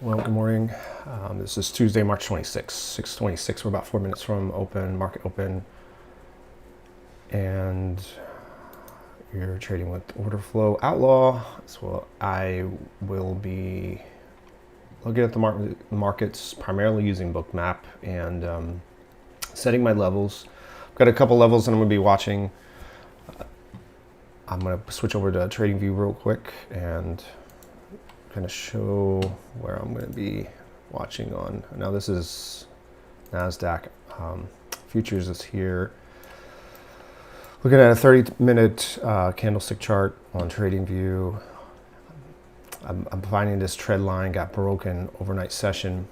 Well, good morning. This is Tuesday, March 26th, 6:26. We're about 4 minutes from market open, and you're trading with Orderflow Outlaw. So I will be looking at the markets primarily using Bookmap and setting my levels. I've got a couple levels that I'm going to be watching. I'm going to switch over to TradingView real quick and kind of show where I'm going to be watching on. Now this is NASDAQ futures is here. Looking at a 30-minute candlestick chart on TradingView. I'm finding this trend line got broken overnight session.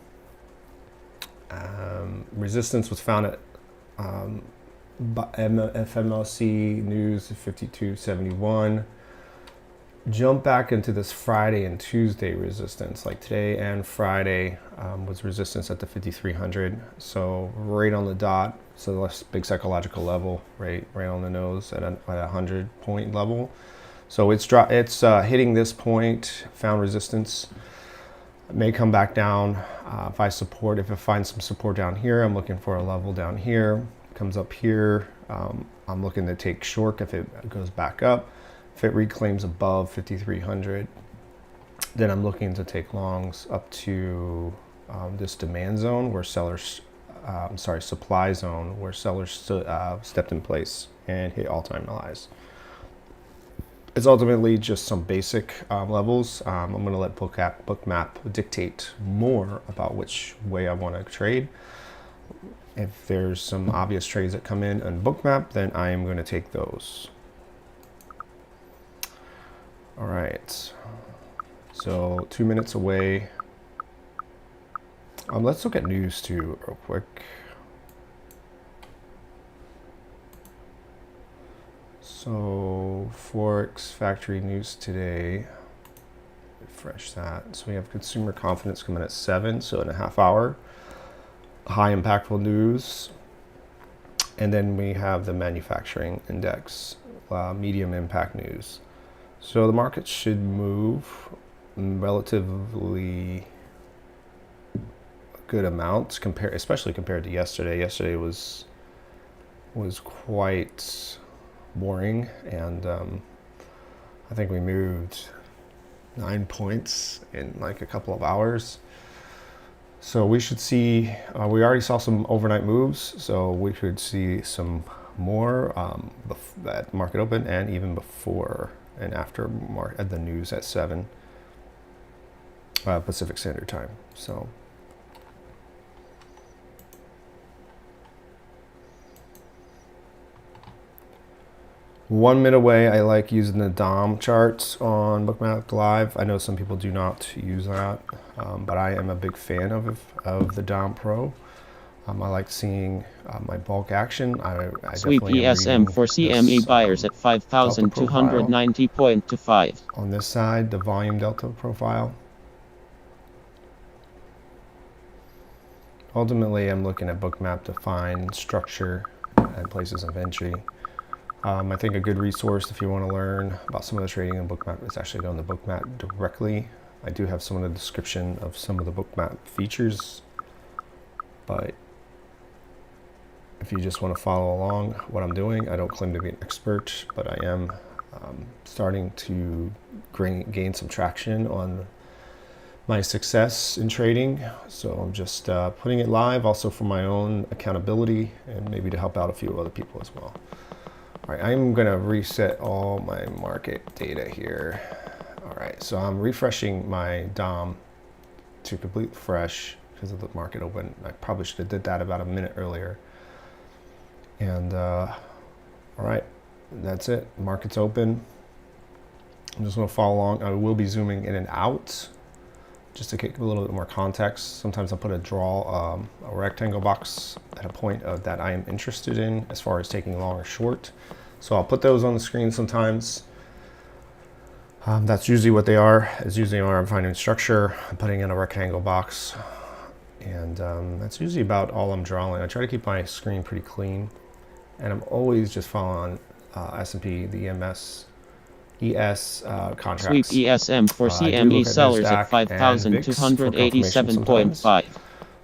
Resistance was found at FMLC news 52.71. Jump back into this Friday and Tuesday resistance, like today and Friday was resistance at the 5300. So right on the dot. So that's big psychological level, right on the nose at a 100-point level. So it's hitting this point, found resistance. It may come back down if it finds some support down here. I'm looking for a level down here. Comes up here. I'm looking to take short if it goes back up. If it reclaims above 5,300, then I'm looking to take longs up to this demand zone where supply zone where sellers stepped in place and hit all-time highs. It's ultimately just some basic levels. I'm going to let Bookmap dictate more about which way I want to trade. If there's some obvious trades that come in on Bookmap, then I am going to take those. All right, so 2 minutes away. Let's look at news too real quick. So Forex factory news today, refresh that. So we have consumer confidence coming at 7, so in a half hour. High impactful news. And then we have the manufacturing index, medium impact news. So the market should move relatively good amounts especially compared to yesterday. Yesterday was quite boring, and I think we moved 9 points in like a couple of hours. So we should see. We already saw some overnight moves, so we should see some more at market open and even before and after at the news at 7 Pacific Standard Time. So one minute away. I like using the DOM charts on Bookmap Live. I know some people do not use that, but I am a big fan of the DOM Pro. I like seeing my bulk action. Sweep ESM for CME buyers at 5,290.25. On this side, the volume delta profile. Ultimately, I'm looking at Bookmap to find structure and places of entry. I think a good resource if you want to learn about some of the trading in Bookmap is actually going to Bookmap directly. I do have some of the description of some of the Bookmap features, but if you just want to follow along what I'm doing, I don't claim to be an expert, but I am starting to gain some traction on my success in trading. So I'm just putting it live also for my own accountability and maybe to help out a few other people as well. All right, I'm going to reset all my market data here. All right, so I'm refreshing my DOM to complete fresh because of the market open. I probably should have did that about a minute earlier. And all right, that's it. Market's open. I'm just going to follow along. I will be zooming in and out just to get a little bit more context. Sometimes I'll put a rectangle box at a point that I am interested in as far as taking long or short. So I'll put those on the screen sometimes. That's usually what they are. It's usually where I'm finding structure. I'm putting in a rectangle box. And that's usually about all I'm drawing. I try to keep my screen pretty clean. And I'm always just following S&P, the EMS ES Sweep contracts. ESM for I do CME look at sellers at NASDAQ and VIX for confirmation sometimes. 5,287.5.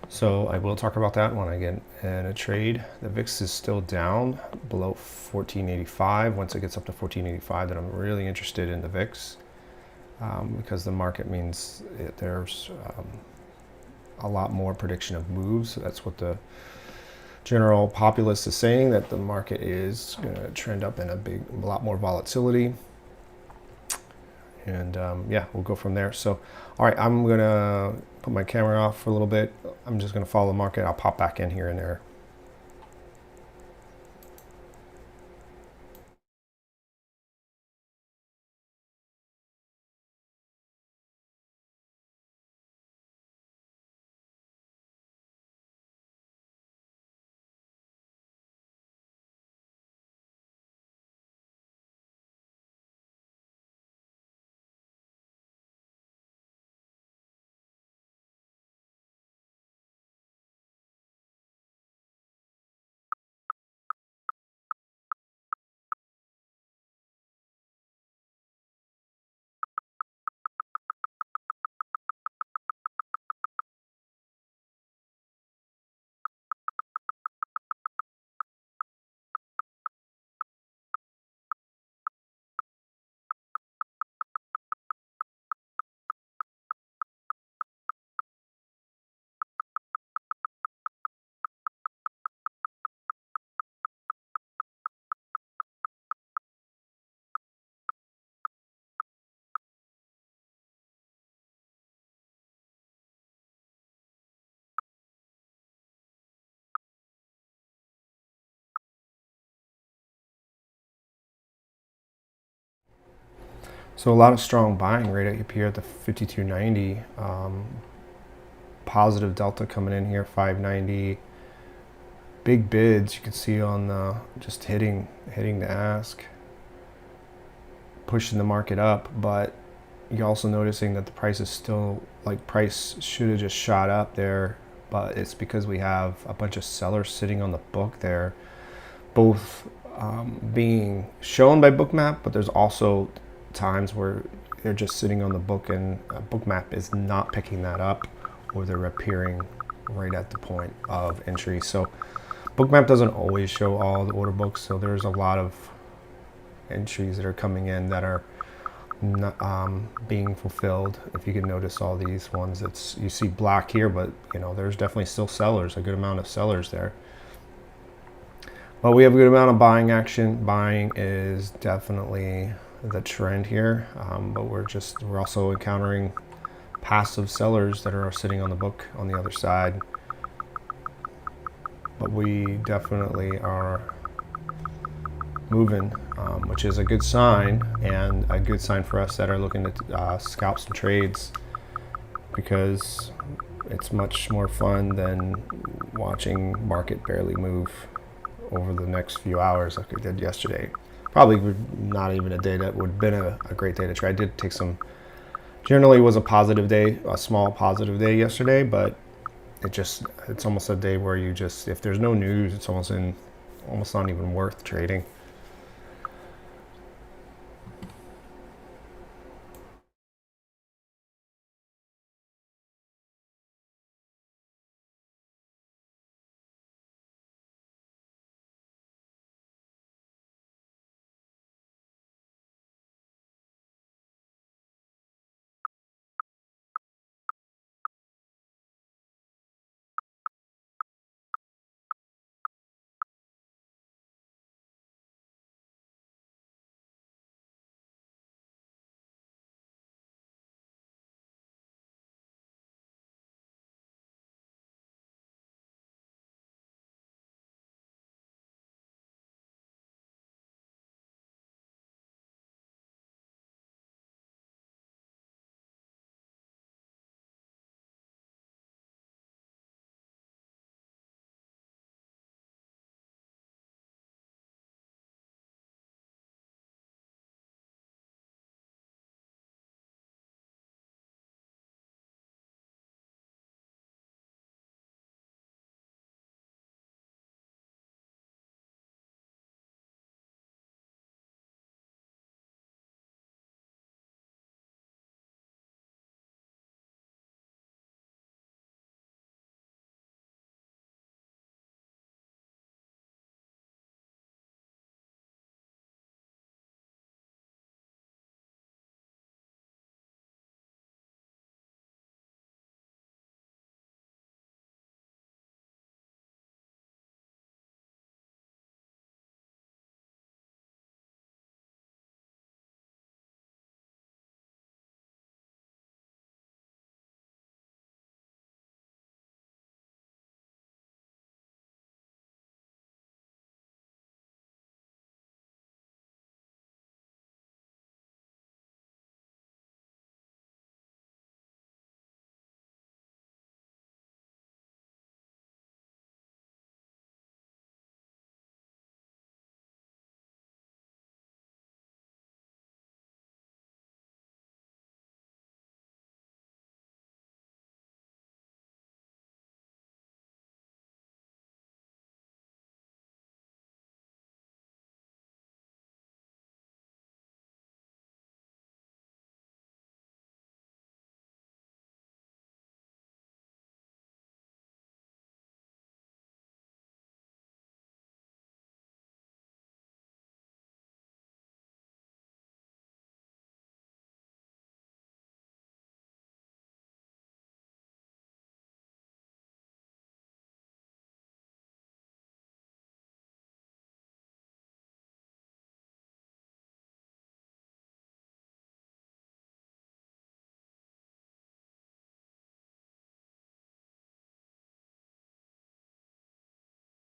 So I will talk about that when I get in a trade. The VIX is still down below 1485. Once it gets up to 1485, then I'm really interested in the VIX because the market means there's a lot more prediction of moves. So that's what the general populace is saying, that the market is going to trend up in a lot more volatility. And yeah, we'll go from there. So, all right, I'm going to put my camera off for a little bit. I'm just going to follow the market. I'll pop back in here and there. So a lot of strong buying right up here at the 5290. Positive delta coming in here, 590. Big bids you can see on the just hitting the ask, pushing the market up, but you're also noticing that the price is still, like, price should have just shot up there, but it's because we have a bunch of sellers sitting on the book there, both being shown by Bookmap, but there's also times where they're just sitting on the book and Bookmap is not picking that up, or they're appearing right at the point of entry. So Bookmap doesn't always show all the order books, so there's a lot of entries that are coming in that are not being fulfilled. If you can notice all these ones, it's, you see black here, but you know there's definitely still sellers, a good amount of sellers there. But we have a good amount of buying action. Buying is definitely the trend here, but we're also encountering passive sellers that are sitting on the book on the other side. But we definitely are moving, which is a good sign, and a good sign for us that are looking to scalp some trades, because it's much more fun than watching market barely move over the next few hours like I did yesterday. Probably not even a day that would have been a great day to trade. I did take some, generally was a positive day, a small positive day yesterday, but it's almost a day where you just, if there's no news, it's almost not even worth trading.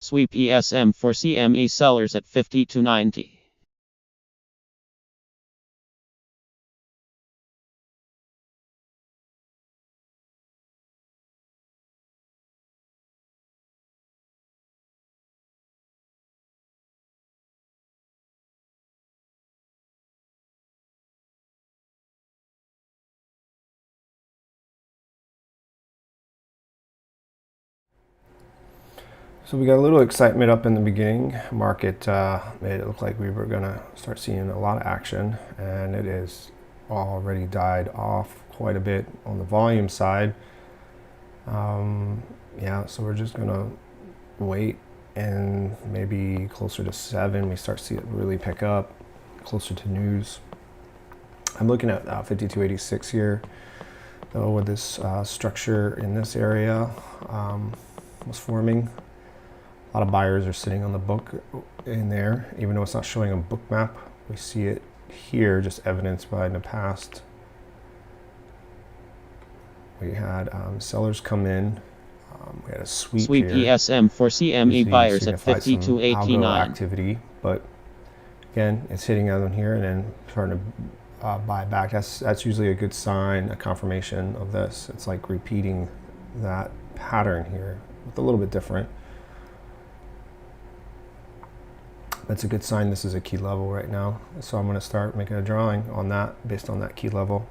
Sweep ESM for CME sellers at 50 to 90. So we got a little excitement up in the beginning. Market made it look like we were going to start seeing a lot of action, and it is already died off quite a bit on the volume side. Yeah, so we're just going to wait, and maybe closer to 7 we start to see it really pick up, closer to news. I'm looking at 5286 here, though, with this structure in this area was forming. A lot of buyers are sitting on the book in there, even though it's not showing a book map. We see it here, just evidenced by in the past. We had sellers come in. We had a sweep Sweep here. ESM for CME Usually buyers at signifies 50 to some algo 89. activity, but again, it's hitting out on here and then starting to buy back. That's usually a good sign, a confirmation of this. It's like repeating that pattern here, with a little bit different. That's a good sign. This is a key level right now. So I'm going to start making a drawing on that based on that key level.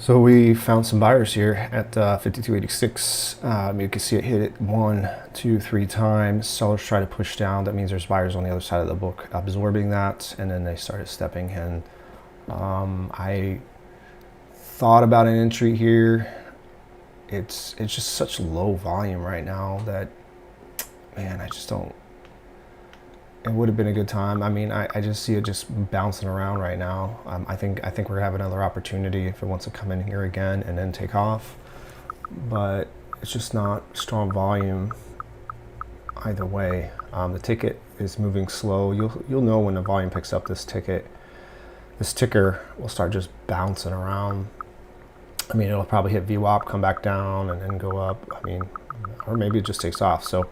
So we found some buyers here at 5286. You can see it hit it 1, 2, 3 times. Sellers try to push down. That means there's buyers on the other side of the book absorbing that, and then they started stepping in. I thought about an entry here. It's just such low volume right now that, man, I just don't. It would have been a good time. I mean, I just see it just bouncing around right now. I think we're gonna have another opportunity if it wants to come in here again and then take off, but it's just not strong volume either way. The ticket is moving slow. You'll know when the volume picks up. This ticker will start just bouncing around. I mean, it'll probably hit VWAP, come back down, and then go up. I mean, or maybe it just takes off. So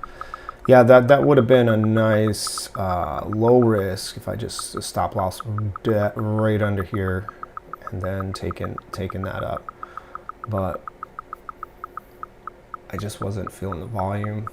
yeah, that would have been a nice low risk if I just stop loss right under here and then taking that up. But I just wasn't feeling the volume.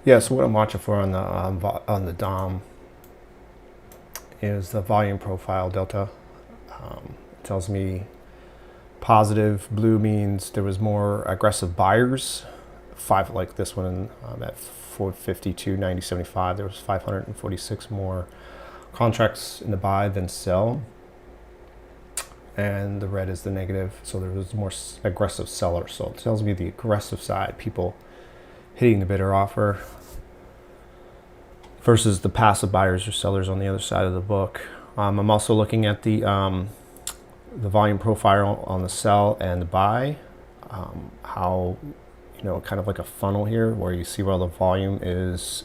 Yeah, so what I'm watching for on the DOM is the volume profile delta. It tells me positive. Blue means there was more aggressive buyers. Like this one at 452.90.75, there was 546 more contracts in the buy than sell. And the red is the negative, so there was more aggressive sellers. So it tells me the aggressive side, people hitting the bidder offer, versus the passive buyers or sellers on the other side of the book. I'm also looking at the volume profile on the sell and the buy. How, kind of like a funnel here where you see where the volume is.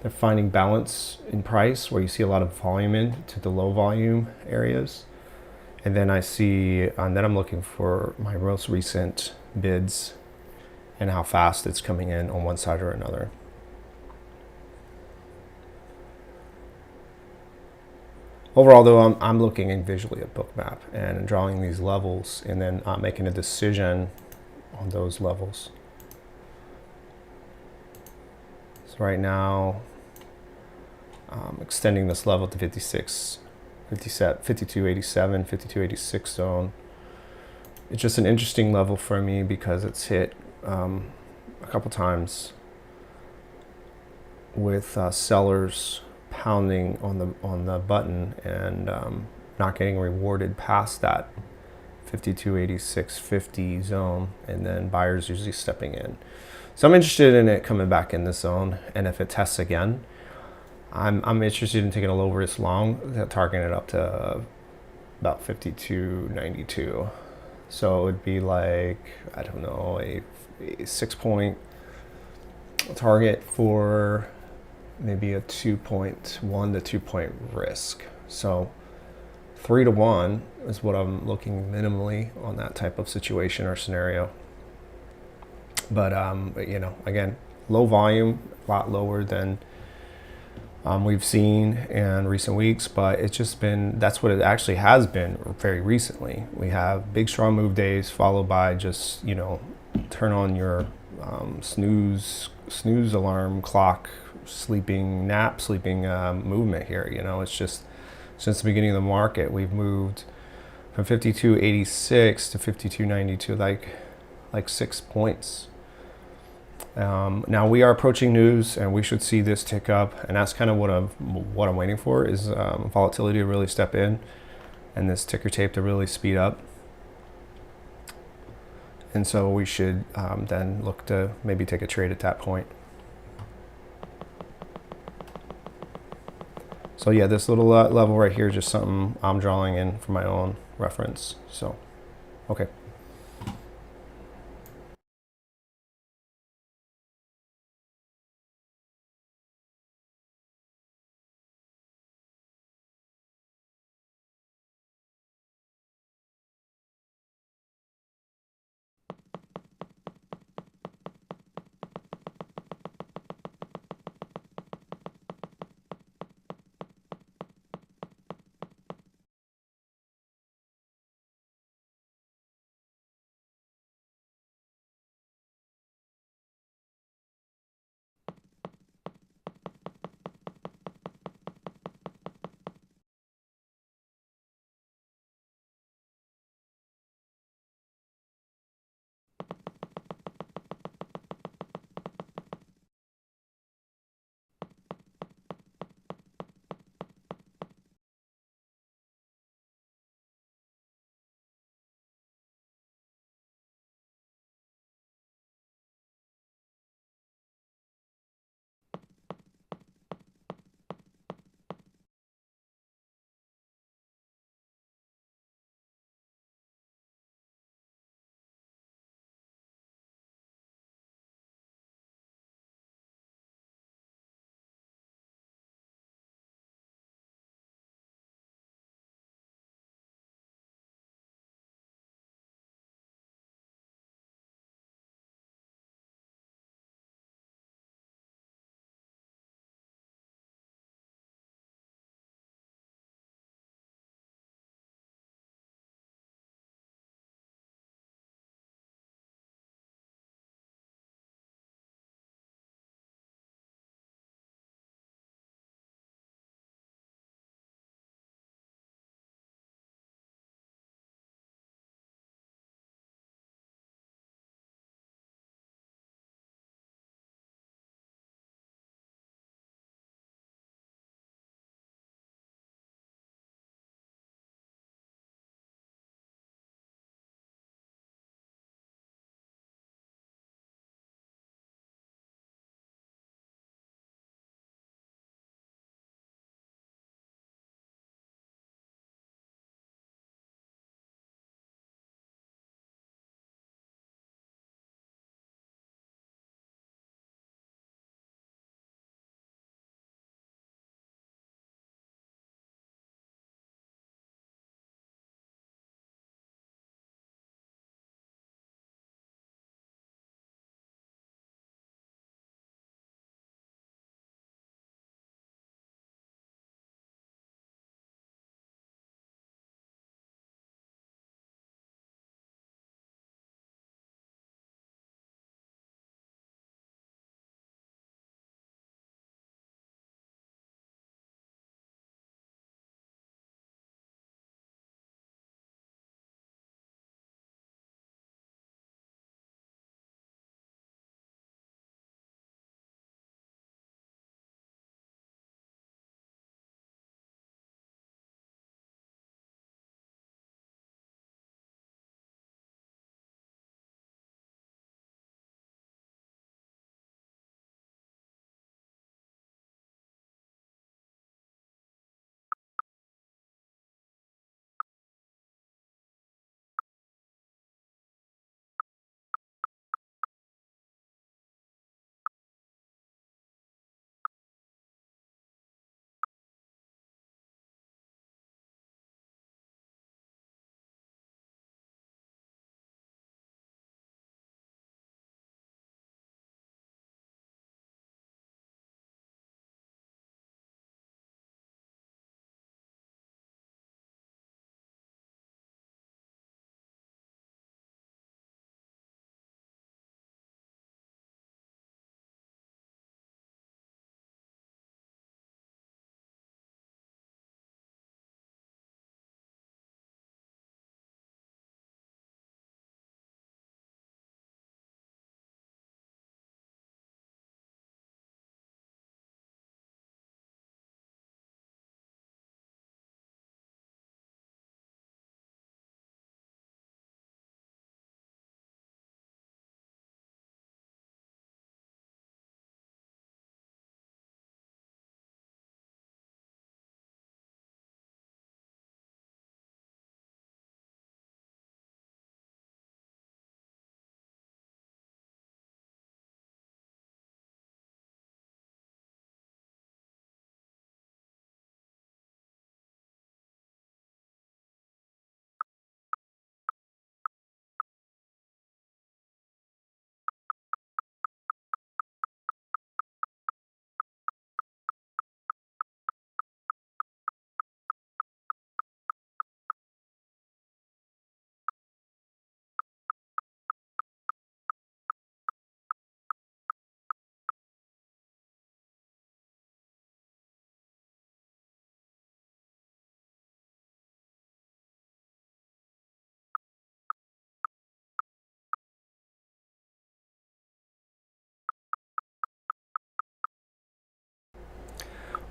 They're finding balance in price where you see a lot of volume into the low volume areas. And then then I'm looking for my most recent bids and how fast it's coming in on one side or another. Overall, though, I'm looking visually at Bookmap and drawing these levels and then making a decision on those levels. So right now, extending this level to 56, 5287, 5286 zone. It's just an interesting level for me because it's hit a couple times with sellers pounding on the button and not getting rewarded past that 5286.50 zone, and then buyers usually stepping in. So I'm interested in it coming back in this zone, and if it tests again, I'm interested in taking a low risk long, targeting it up to about 52.92. So it would be like, I don't know, a 6-point target for maybe a 2.1 to 2-point risk. So 3 to 1 is what I'm looking minimally on that type of situation or scenario. But again, low volume, a lot lower than we've seen in recent weeks, but it's just been, that's what it actually has been very recently. We have big strong move days followed by just, turn on your snooze alarm clock, sleeping movement here. It's just, since the beginning of the market, we've moved from 52.86 to 52.92, like 6 points. Now we are approaching news, and we should see this tick up, and that's kind of what I'm waiting for, is volatility to really step in, and this ticker tape to really speed up. And so we should then look to maybe take a trade at that point. So yeah, this little level right here is just something I'm drawing in for my own reference. So, okay.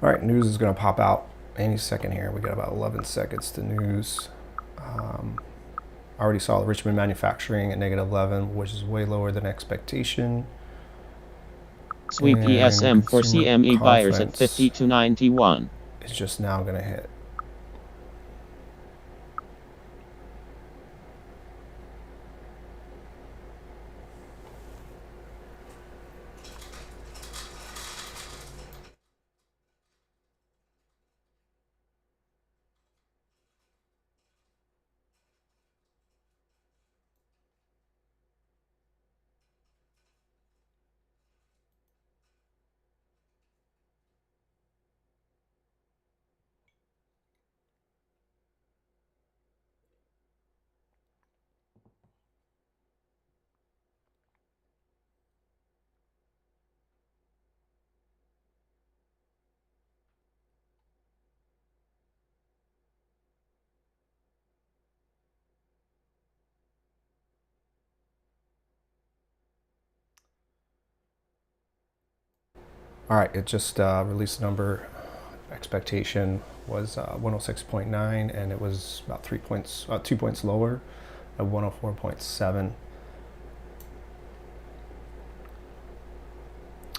All right, news is going to pop out any second here. We got about 11 seconds to news. I already saw the Richmond manufacturing at -11, which is way lower than expectation. Sweep And ESM for consumer CME buyers at confidence 50 to 91. is just now going to hit. All right, it just released a number. Expectation was 106.9, and it was about 2 points lower at 104.7.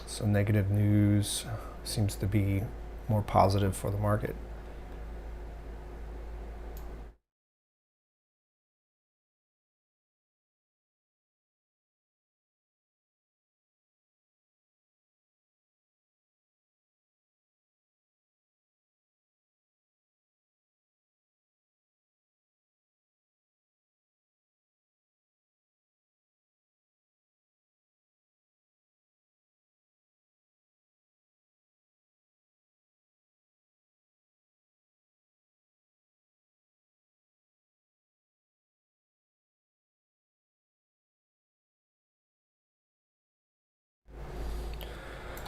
So negative news seems to be more positive for the market.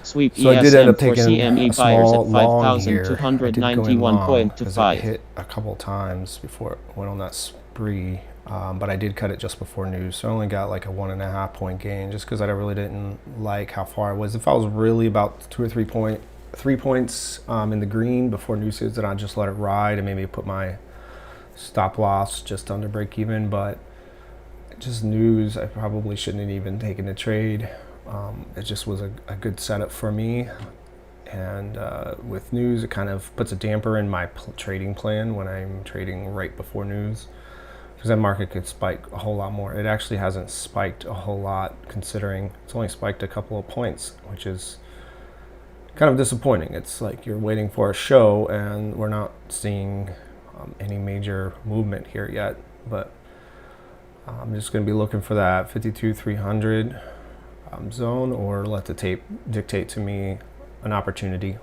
Sweep So I did end ESM up for taking CME a buyers at small long here. I did go in long because it 5,291.25. hit a couple times before it went on that spree. But I did cut it just before news, so I only got like a 1.5 point gain just because I really didn't like how far I was. If I was really about 2 or 3 points in the green before news hits, then I'd just let it ride and maybe put my stop loss just under break even. But just news, I probably shouldn't have even taken the trade. It just was a good setup for me. And with news, it kind of puts a damper in my trading plan when I'm trading right before news, because that market could spike a whole lot more. It actually hasn't spiked a whole lot, considering it's only spiked a couple of points, which is kind of disappointing. It's like you're waiting for a show and we're not seeing any major movement here yet. But I'm just going to be looking for that 52,300 zone, or let the tape dictate to me an opportunity.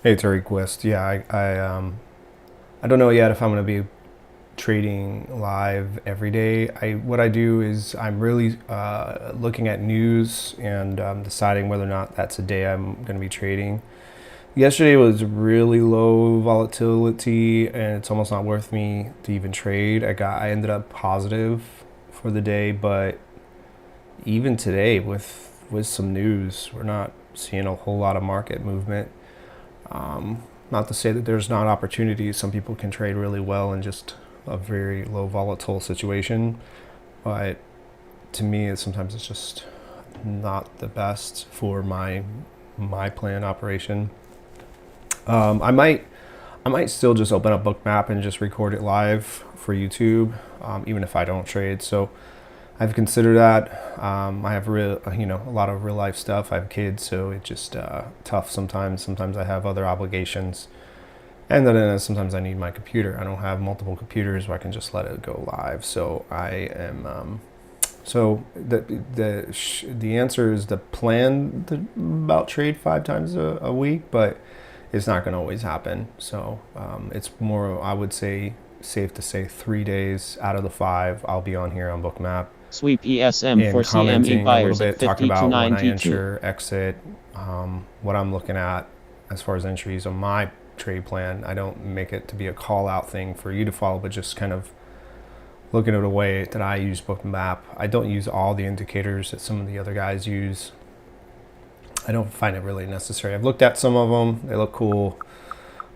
Hey, it's Eric West. Yeah, I don't know yet if I'm going to be trading live every day. What I do is I'm really looking at news and deciding whether or not that's a day I'm going to be trading. Yesterday was really low volatility, and it's almost not worth me to even trade. I ended up positive for the day, but even today with some news, we're not seeing a whole lot of market movement. Not to say that there's not opportunities. Some people can trade really well in just a very low volatile situation, but to me, sometimes it's just not the best for my plan operation. I might still just open up Bookmap and just record it live for YouTube, even if I don't trade. So I've considered that. I have a lot of real life stuff. I have kids, so it's just tough sometimes. Sometimes I have other obligations, and then sometimes I need my computer. I don't have multiple computers where I can just let it go live. So I am. So the answer is to plan about trade 5 times a week, but it's not going to always happen. So it's more, I would say, safe to say 3 days out of the 5 I'll be on here on Bookmap. Sweep ESM for CME buyers at 50 talking to about when I 92. enter, exit, what I'm looking at as far as entries on my trade plan. I don't make it to be a call out thing for you to follow, but just kind of looking at a way that I use Bookmap. I don't use all the indicators that some of the other guys use. I don't find it really necessary. I've looked at some of them. They look cool.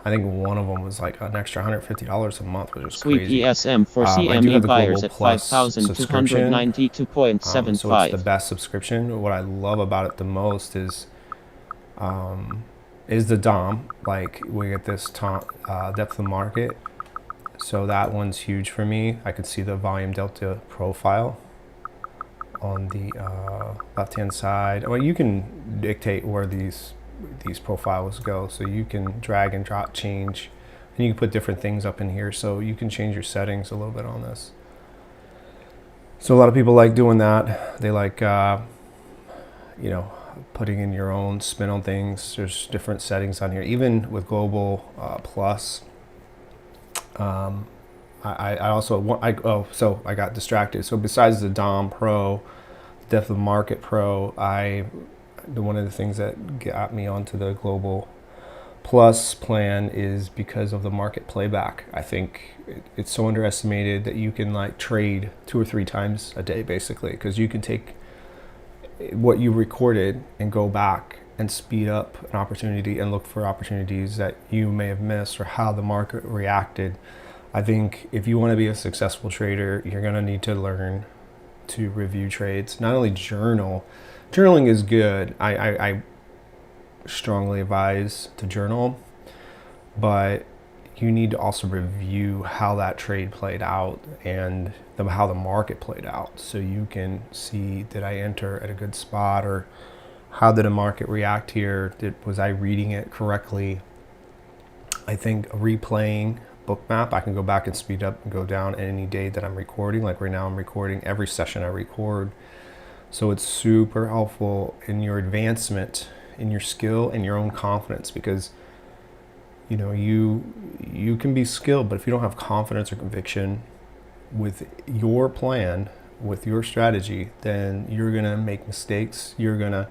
I think one of them was like an extra $150 a month, which is Sweep crazy. ESM for I do CME have the buyers Global at Plus subscription. 5,292.75. So it's the best subscription. What I love about it the most is the DOM. Like we get this depth of market. So that one's huge for me. I could see the volume delta profile on the left-hand side. Well, you can dictate where these profiles go, so you can drag and drop change, and you can put different things up in here, so you can change your settings a little bit on this. So a lot of people like doing that. They like putting in your own spin on things. There's different settings on here, even with Global Plus. I got distracted. So besides the DOM Pro, Depth of Market Pro, one of the things that got me onto the Global Plus plan is because of the market playback. I think it's so underestimated that you can like trade 2 or 3 times a day basically, because you can take what you recorded and go back and speed up an opportunity and look for opportunities that you may have missed or how the market reacted. I think if you want to be a successful trader, you're going to need to learn to review trades. Not only journal. Journaling is good. I strongly advise to journal, but you need to also review how that trade played out and how the market played out, so you can see, did I enter at a good spot, or how did the market react here? Was I reading it correctly? I think replaying Bookmap, I can go back and speed up and go down any day that I'm recording. Like right now I'm recording every session I record. So it's super helpful in your advancement, in your skill and your own confidence, because you can be skilled, but if you don't have confidence or conviction with your plan, with your strategy, then you're gonna make mistakes. You're gonna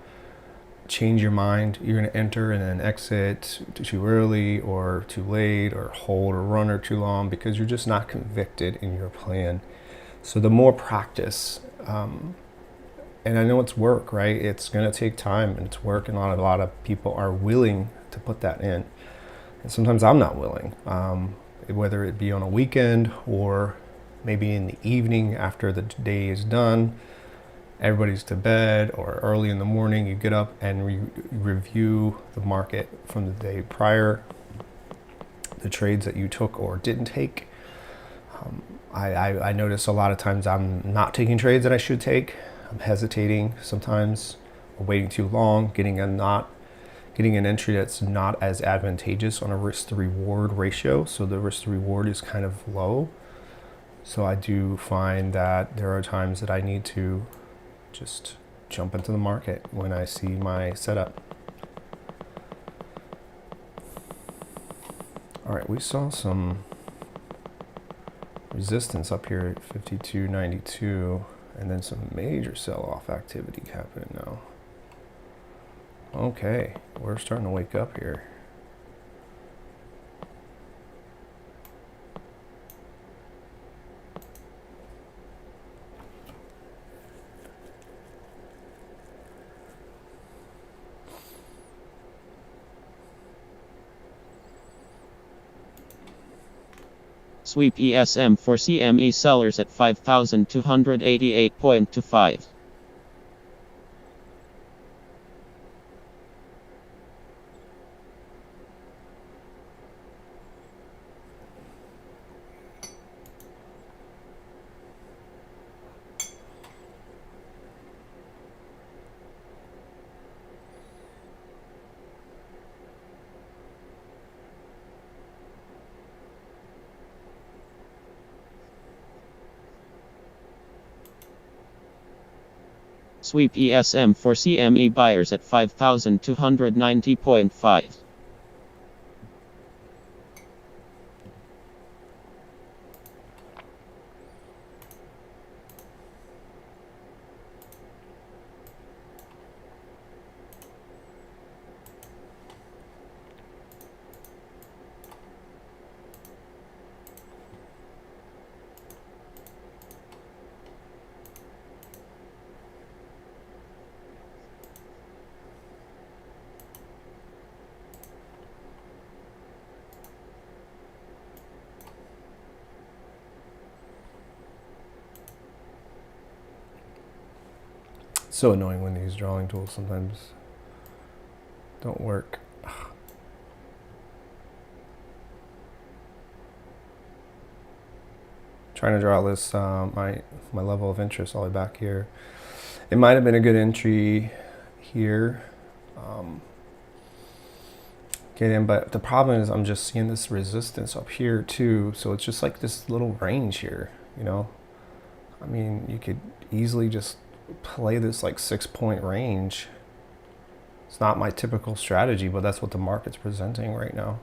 change your mind. You're going to enter and then exit too early or too late, or hold or run or too long, because you're just not convicted in your plan. So the more practice, and I know it's work, right? It's going to take time and it's work, and a lot of people are willing to put that in. And sometimes I'm not willing, whether it be on a weekend or maybe in the evening after the day is done. Everybody's to bed, or early in the morning, you get up and review the market from the day prior, the trades that you took or didn't take. I notice a lot of times I'm not taking trades that I should take. I'm hesitating sometimes, or waiting too long, getting an entry that's not as advantageous on a risk to reward ratio. So the risk to reward is kind of low. So I do find that there are times that I need to just jump into the market when I see my setup. All right, we saw some resistance up here at 52.92, and then some major sell-off activity happening now. Okay, we're starting to wake up here. Sweep ESM for CME sellers at 5,288.25. Sweep ESM for CME buyers at 5,290.5. So annoying when these drawing tools sometimes don't work. Trying to draw this my level of interest all the way back here. It might have been a good entry here. Get in, but the problem is I'm just seeing this resistance up here too. So it's just like this little range here, you know. I mean, you could easily just play this like 6-point range. It's not my typical strategy, but that's what the market's presenting right now.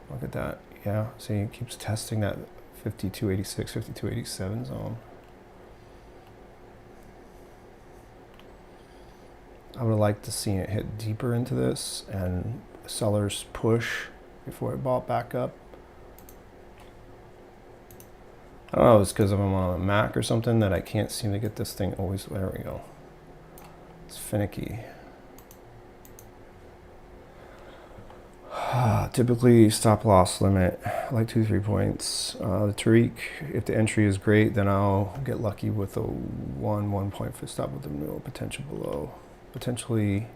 Look at that. Yeah, see, it keeps testing that 52.86, 52.87 zone. I would have liked to see it hit deeper into this and sellers push before it bought back up. I don't know if it's because I'm on a Mac or something that I can't seem to get this thing always. There we go. It's finicky. Typically stop loss limit, like 2-3 points. The Tariq, if the entry is great, then I'll get lucky with a 1 point for stop with the middle potential below, potentially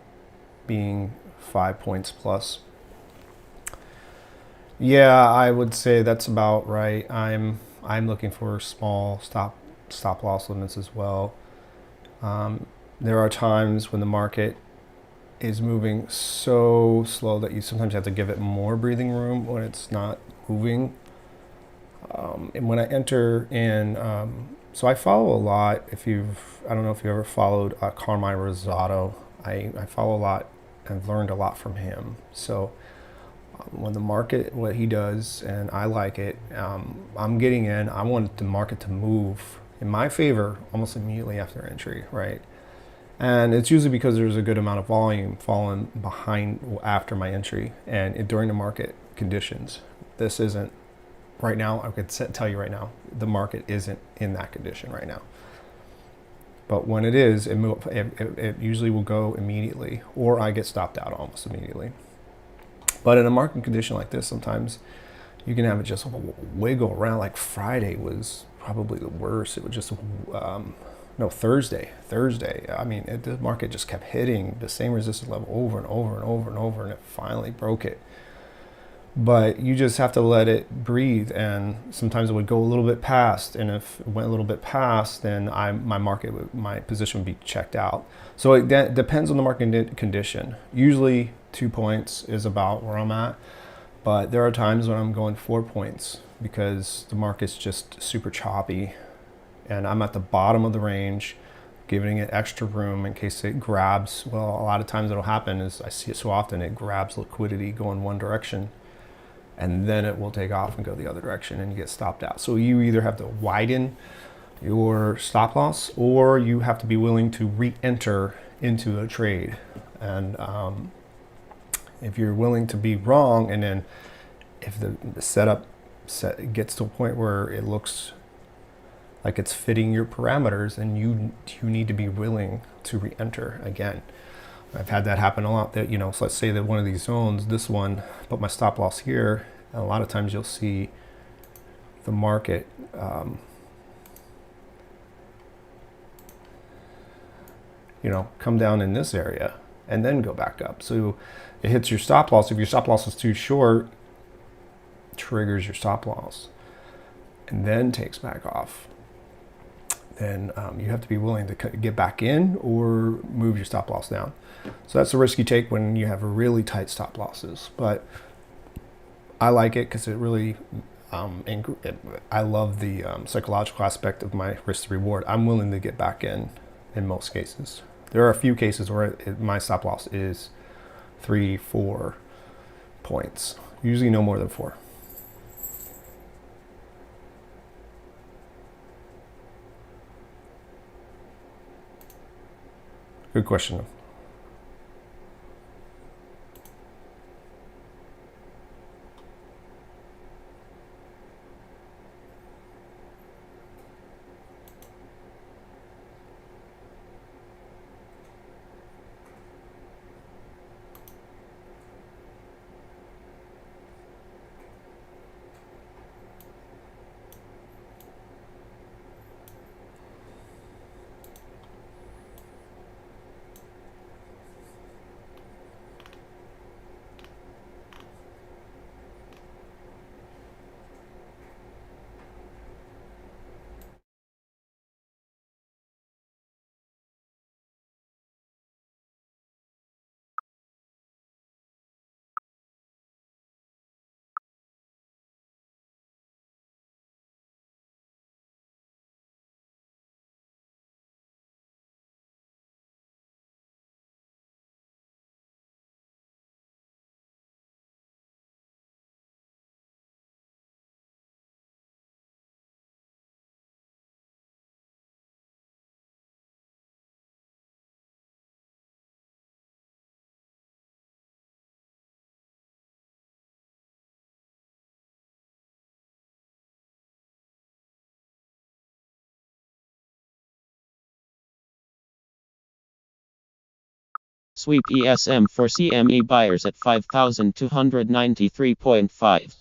being 5 points plus. Yeah, I would say that's about right. I'm looking for small stop loss limits as well. There are times when the market is moving so slow that you sometimes have to give it more breathing room when it's not moving. And when I enter in, so I follow a lot. I don't know if you ever followed Carmine Rosado. I follow a lot. I've learned a lot from him. So when the market, what he does, and I like it, I'm getting in. I want the market to move in my favor almost immediately after entry, right? And it's usually because there's a good amount of volume falling behind after my entry and during the market conditions. This isn't right now. I could tell you right now, the market isn't in that condition right now. But when it is, it usually will go immediately, or I get stopped out almost immediately. But in a market condition like this, sometimes you can have it just wiggle around. Like Friday was probably the worst. It was just no, Thursday. I mean, the market just kept hitting the same resistance level over and over and over and over, and it finally broke it. But you just have to let it breathe, and sometimes it would go a little bit past, and if it went a little bit past, then my position would be checked out. So it depends on the market condition. Usually 2 points is about where I'm at, but there are times when I'm going 4 points because the market's just super choppy. And I'm at the bottom of the range. giving it extra room in case it grabs. Well, a lot of times it'll happen is I see it so often, it grabs liquidity going one direction and then it will take off and go the other direction and you get stopped out. So you either have to widen your stop loss or you have to be willing to re-enter into a trade. And if you're willing to be wrong, and then if the setup gets to a point where it looks like it's fitting your parameters, then you need to be willing to re-enter again. I've had that happen a lot. That, you know, so let's say that one of these zones, this one, put my stop loss here. And a lot of times you'll see the market you know, come down in this area and then go back up. So it hits your stop loss. If your stop loss is too short, triggers your stop loss and then takes back off. Then you have to be willing to get back in or move your stop loss down. So that's the risk you take when you have really tight stop losses. But I like it because it really, I love the psychological aspect of my risk to reward. I'm willing to get back in most cases. There are a few cases where my stop loss is 3-4 points, usually no more than 4. Good question. Sweep ESM for CME buyers at 5,293.5.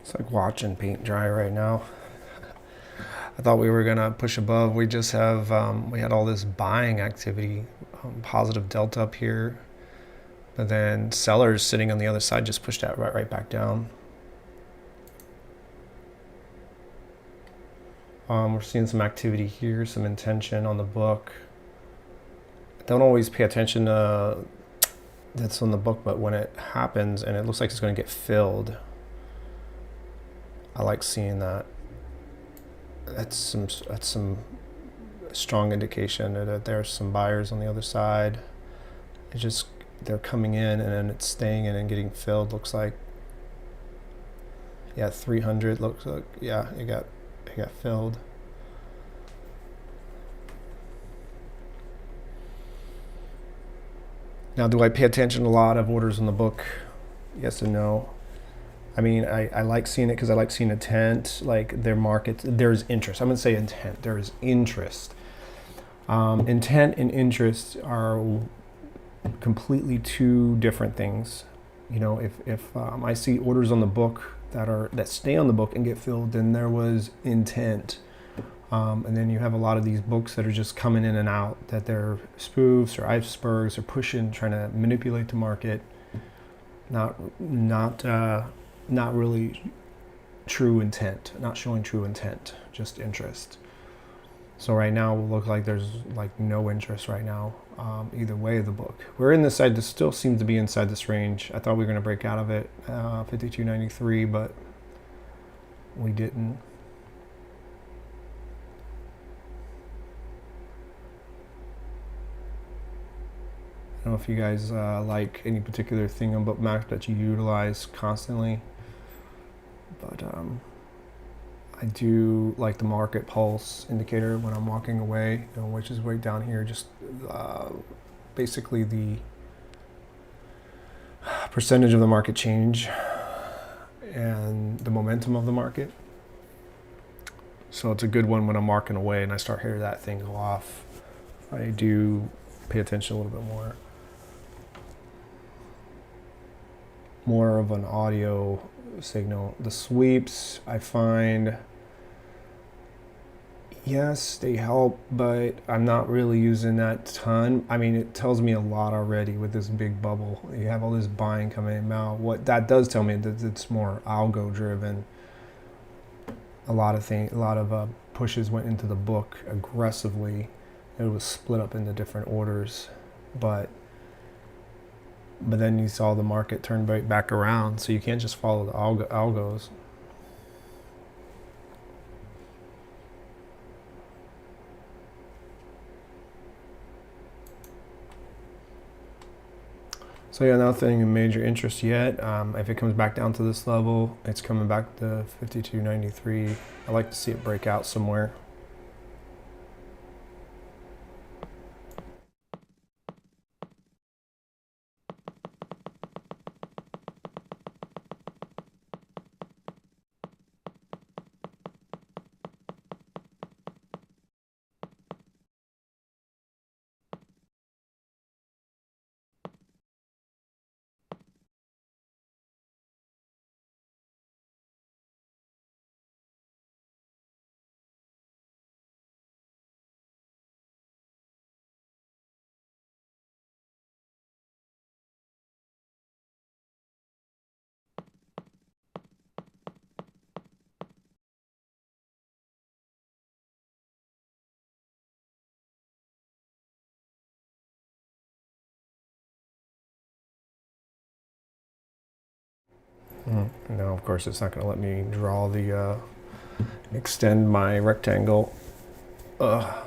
It's like watching paint dry right now. I thought we were gonna push above. We just have we had all this buying activity, positive delta up here, but then sellers sitting on the other side just pushed that right back down. We're seeing some activity here, some intention on the book. Don't always pay attention to that's on the book, but when it happens and it looks like it's going to get filled, I like seeing that. That's some strong indication that there's some buyers on the other side. It's just they're coming in and then it's staying in and getting filled. Looks like, yeah, 300 looks like, yeah, it got filled. Now, do I pay attention to a lot of orders in the book? Yes and no. I mean, I like seeing it because I like seeing intent, like their market. There's interest. I'm going to say intent. There is interest. Intent and interest are completely two different things. You know, if I see orders on the book that stay on the book and get filled, then there was intent. And then you have a lot of these books that are just coming in and out, that they're spoofs or icebergs or pushing, trying to manipulate the market. Not really true intent, not showing true intent, just interest. So right now it will look like there's like no interest right now, either way of the book. We're in this side, this still seems to be inside this range. I thought we were going to break out of it, 52.93, but we didn't. I don't know if you guys like any particular thing on Bookmap that you utilize constantly, but I do like the market pulse indicator when I'm walking away, which is right down here, just basically the percentage of the market change and the momentum of the market. So it's a good one when I'm walking away and I start hearing that thing go off. I do pay attention a little bit more of an audio signal. The sweeps, I find, yes, they help, but I'm not really using that ton. I mean, it tells me a lot already with this big bubble. You have all this buying coming in now. What that does tell me that it's more algo driven. A lot of pushes went into the book aggressively. It was split up into different orders, but then you saw the market turn right back around, so you can't just follow the algos. So yeah, nothing of major interest yet. If it comes back down to this level, it's coming back to 52.93. I like to see it break out somewhere. Now, of course, it's not going to let me draw the extend my rectangle. Ugh.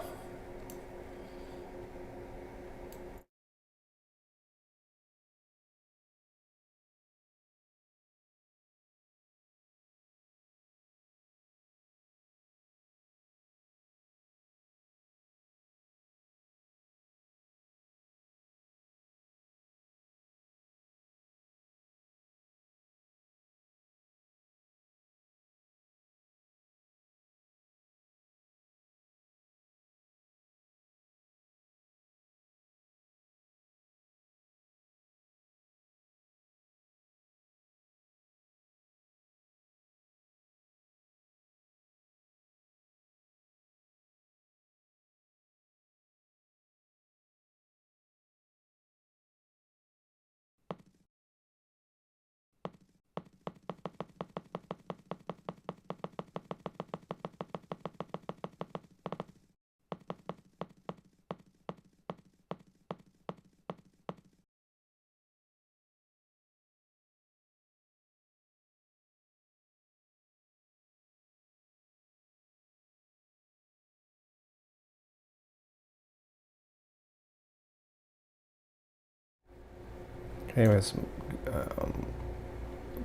Okay, with some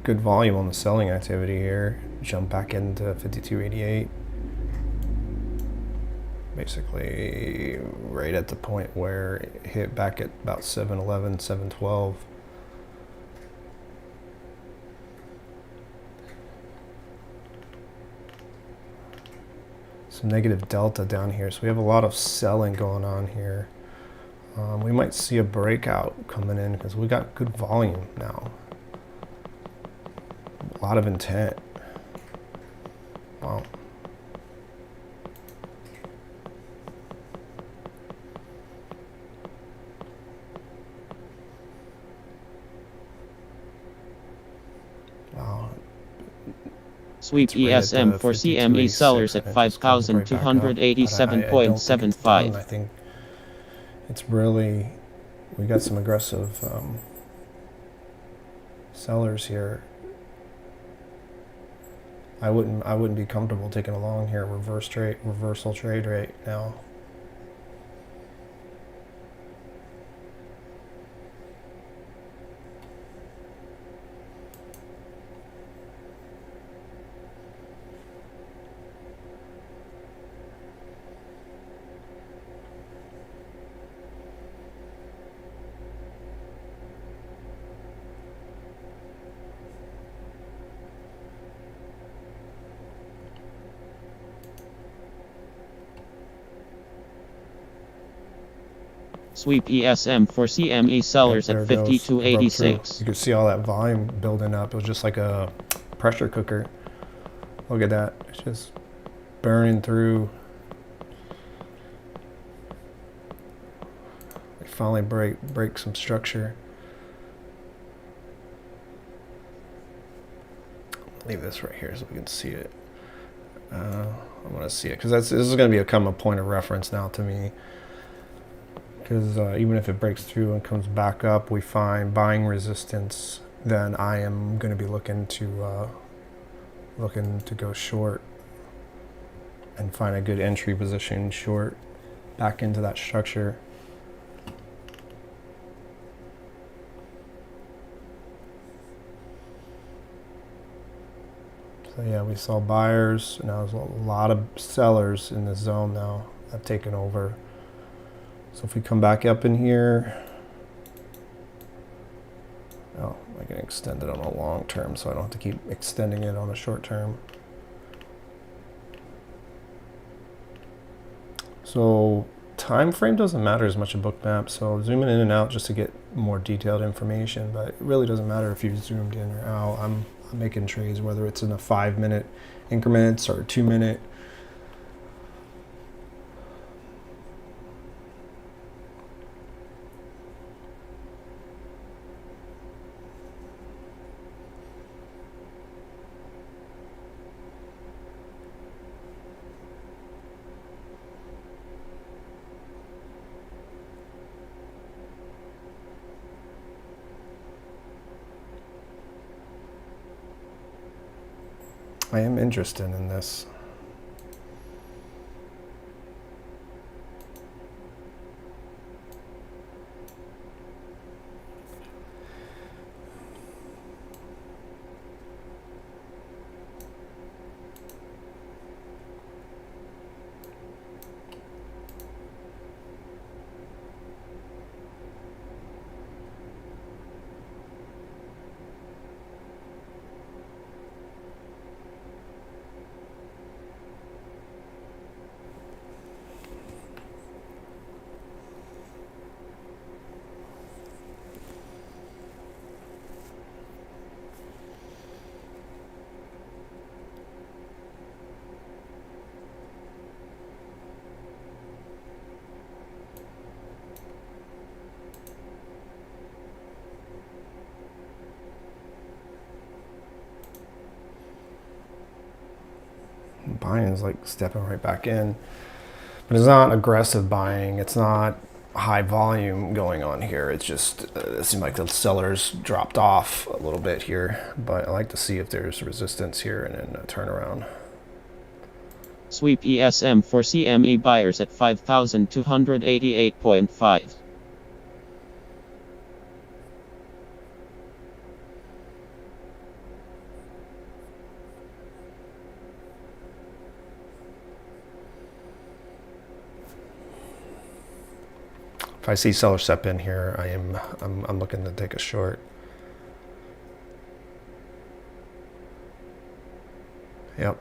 good volume on the selling activity here. Jump back into 52.88. Basically right at the point where it hit back at about 7.11, 7.12. Some negative delta down here, so we have a lot of selling going on here. We might see a breakout coming in because we got good volume now. A lot of intent. Wow. Wow. Sweep ESM for CME sellers at 5,287.75. I think it's really, we got some aggressive sellers here. I wouldn't be comfortable taking a long here, reversal trade right now. Sweep ESM for CME sellers at 52.86. You can see all that volume building up. It was just like a pressure cooker. Look at that. It's just burning through. They finally break some structure. Leave this right here so we can see it. I want to see it because this is going to become a point of reference now to me. Because even if it breaks through and comes back up, we find buying resistance, then I am going to be looking to go short and find a good entry position short back into that structure. So yeah, we saw buyers. Now there's a lot of sellers in this zone now that have taken over. So if we come back up in here, oh, I can extend it on a long term so I don't have to keep extending it on a short term. So time frame doesn't matter as much in Bookmap, so zooming in and out just to get more detailed information, but it really doesn't matter if you zoomed in or out. I'm making trades whether it's in a 5-minute increments or 2-minute. I am interested in this. Buying is like stepping right back in, but it's not aggressive buying. It's not high volume going on here. It's just it seems like the sellers dropped off a little bit here, but I like to see if there's resistance here and then a turnaround. Sweep ESM for CME buyers at 5,288.5. If I see seller step in here, I'm looking to take a short. Yep.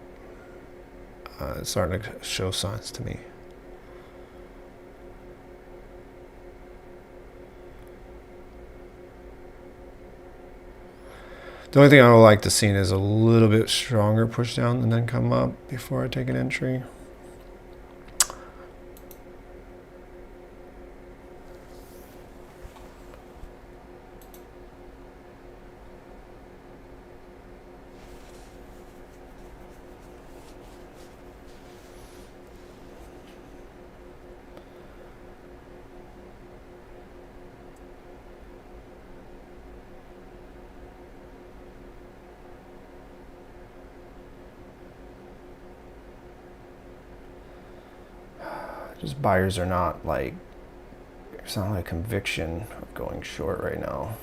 It's starting to show signs to me. The only thing I would like to see is a little bit stronger push down and then come up before I take an entry. Just buyers are not like, it's not like a conviction of going short right now.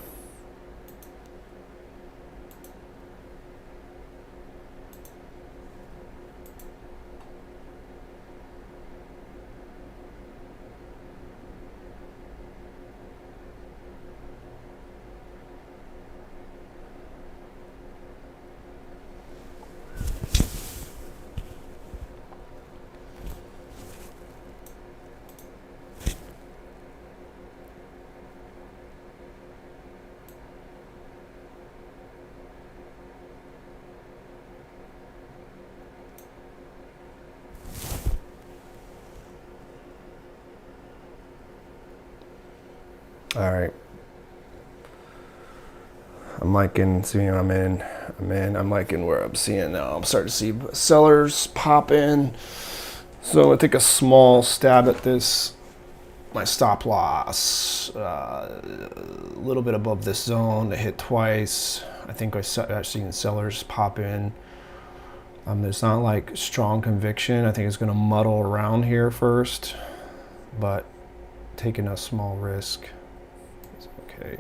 All right. I'm liking, seeing I'm liking where I'm seeing now. I'm starting to see sellers pop in. So I'm gonna take a small stab at this. My stop loss, a little bit above this zone to hit twice. I think I've seen sellers pop in. There's not like strong conviction. I think it's gonna muddle around here first, but taking a small risk. Okay.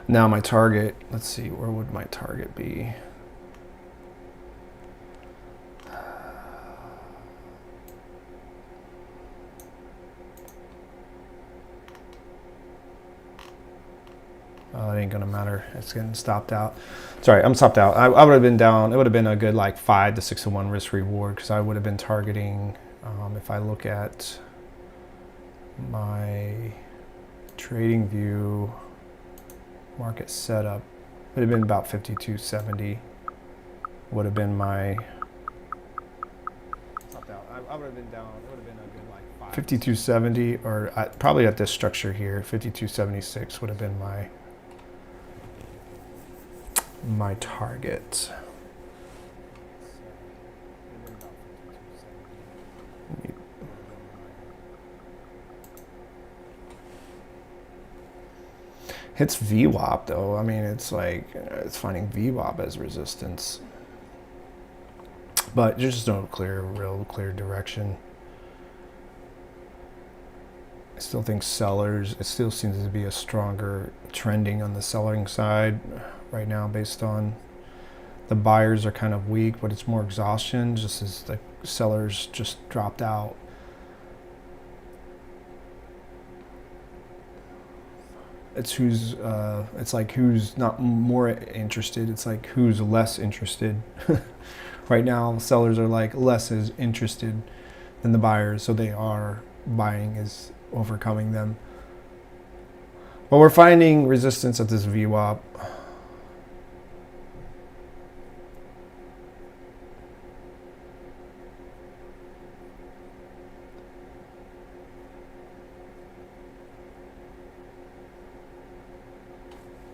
Now my target, let's see, where would my target be? It ain't gonna matter. It's getting stopped out. Sorry, I'm stopped out. I would have been down. It would have been a good like 5 to 6 to 1 risk reward because I would have been targeting. If I look at my trading view market setup, it would have been about 52.70. Would have been my. Stopped out. I would have been down. It would have been a good like 52.70, or probably at this structure here, 52.76 would have been my target. It's VWAP though. I mean, it's like it's finding VWAP as resistance, but there's just no real clear direction. I still think sellers. It still seems to be a stronger trending on the selling side right now, based on the buyers are kind of weak, but it's more exhaustion. Just as the sellers just dropped out. It's like who's not more interested. It's like who's less interested. Right now, sellers are like less as interested than the buyers, so they are buying is overcoming them. But we're finding resistance at this VWAP.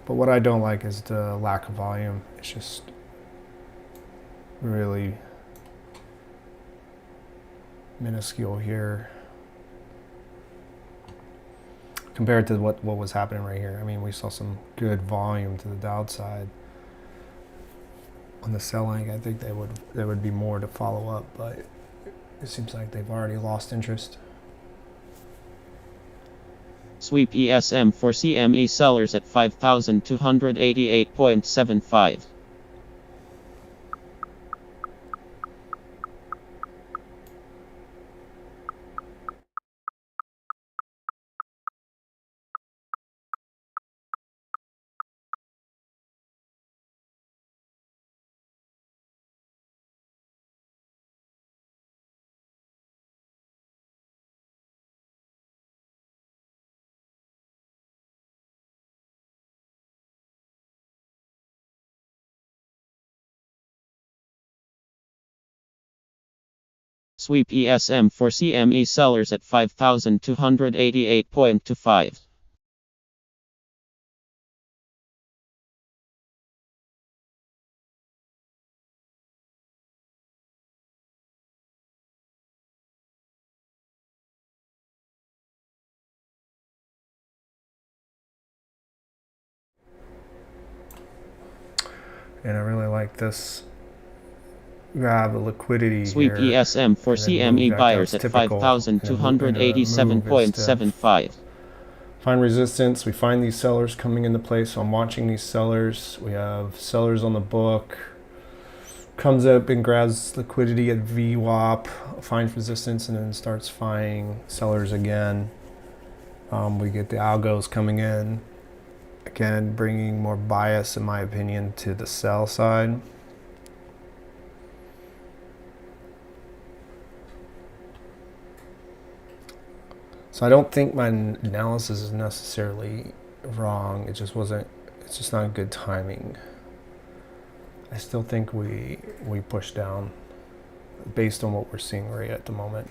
But what I don't like is the lack of volume. It's just really minuscule here compared to what was happening right here. I mean, we saw some good volume to the downside. On the selling, I think there would be more to follow up, but It seems like they've already lost interest. Sweep ESM for CME sellers at 5,288.75. Sweep ESM for CME sellers at 5,288.25. And I really like this grab of liquidity Sweep here. ESM for And then move CME back down. buyers It's at typical. And a move is to 5,287.75. find resistance. We find these sellers coming into place. So I'm watching these sellers. We have sellers on the book. Comes up and grabs liquidity at VWAP, finds resistance, and then starts finding sellers again. We get the algos coming in. Again, bringing more bias, in my opinion, to the sell side. So I don't think my analysis is necessarily wrong. It's just not good timing. I still think we push down based on what we're seeing right at the moment.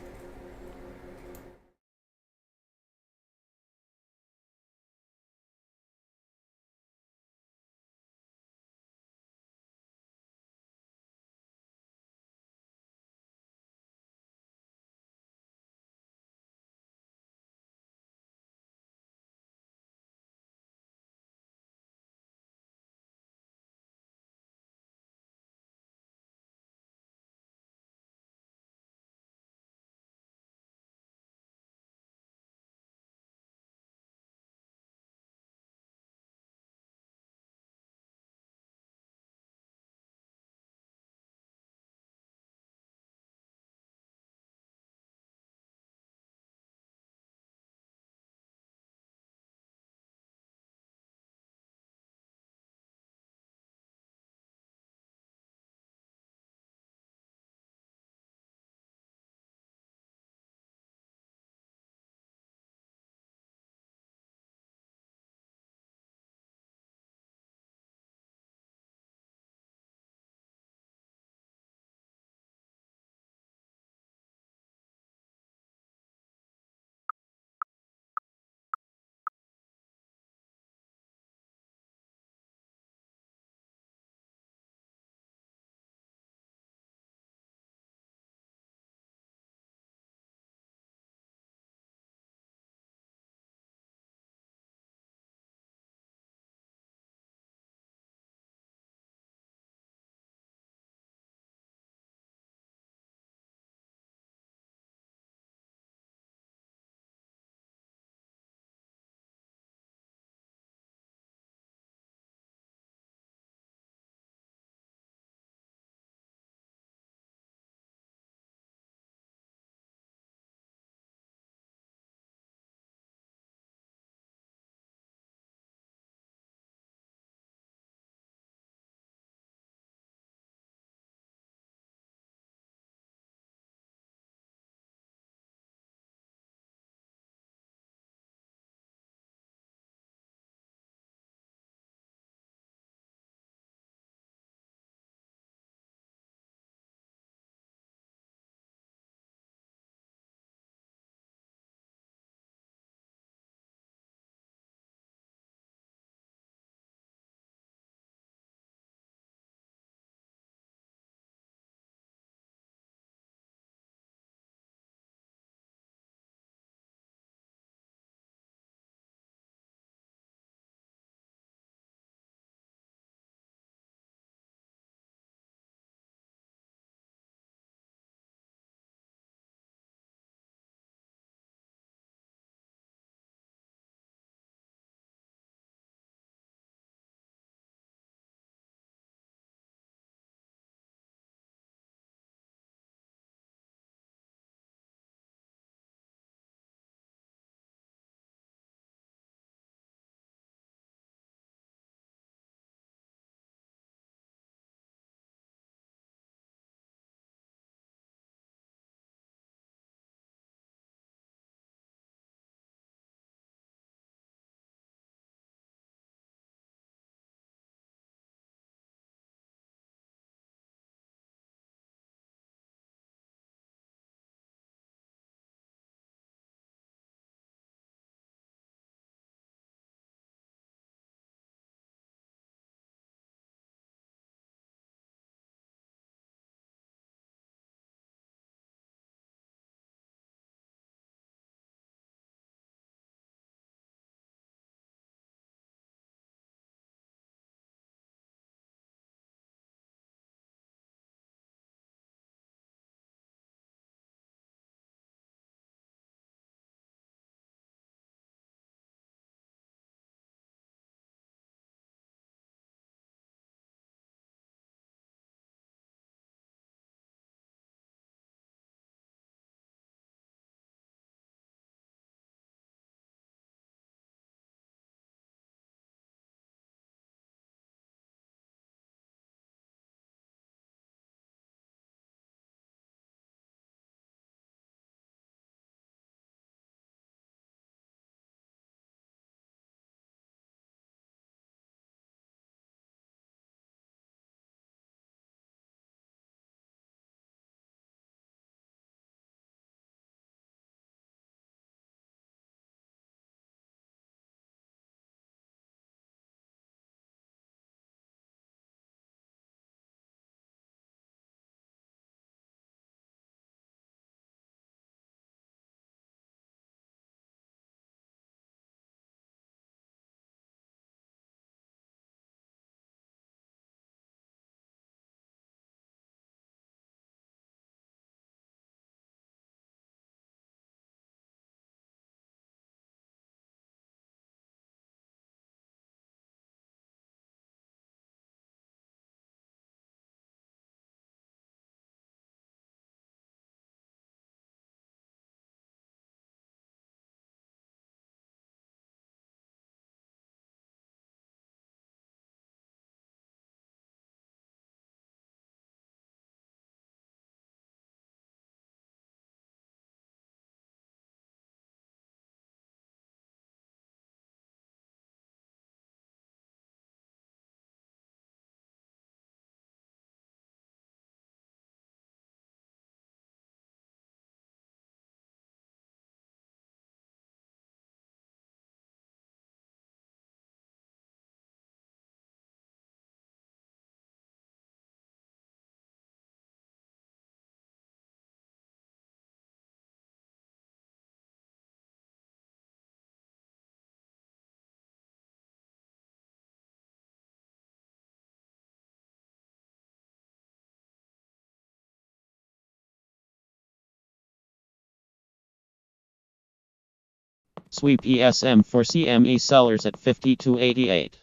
Sweep ESM for CME sellers at 5288.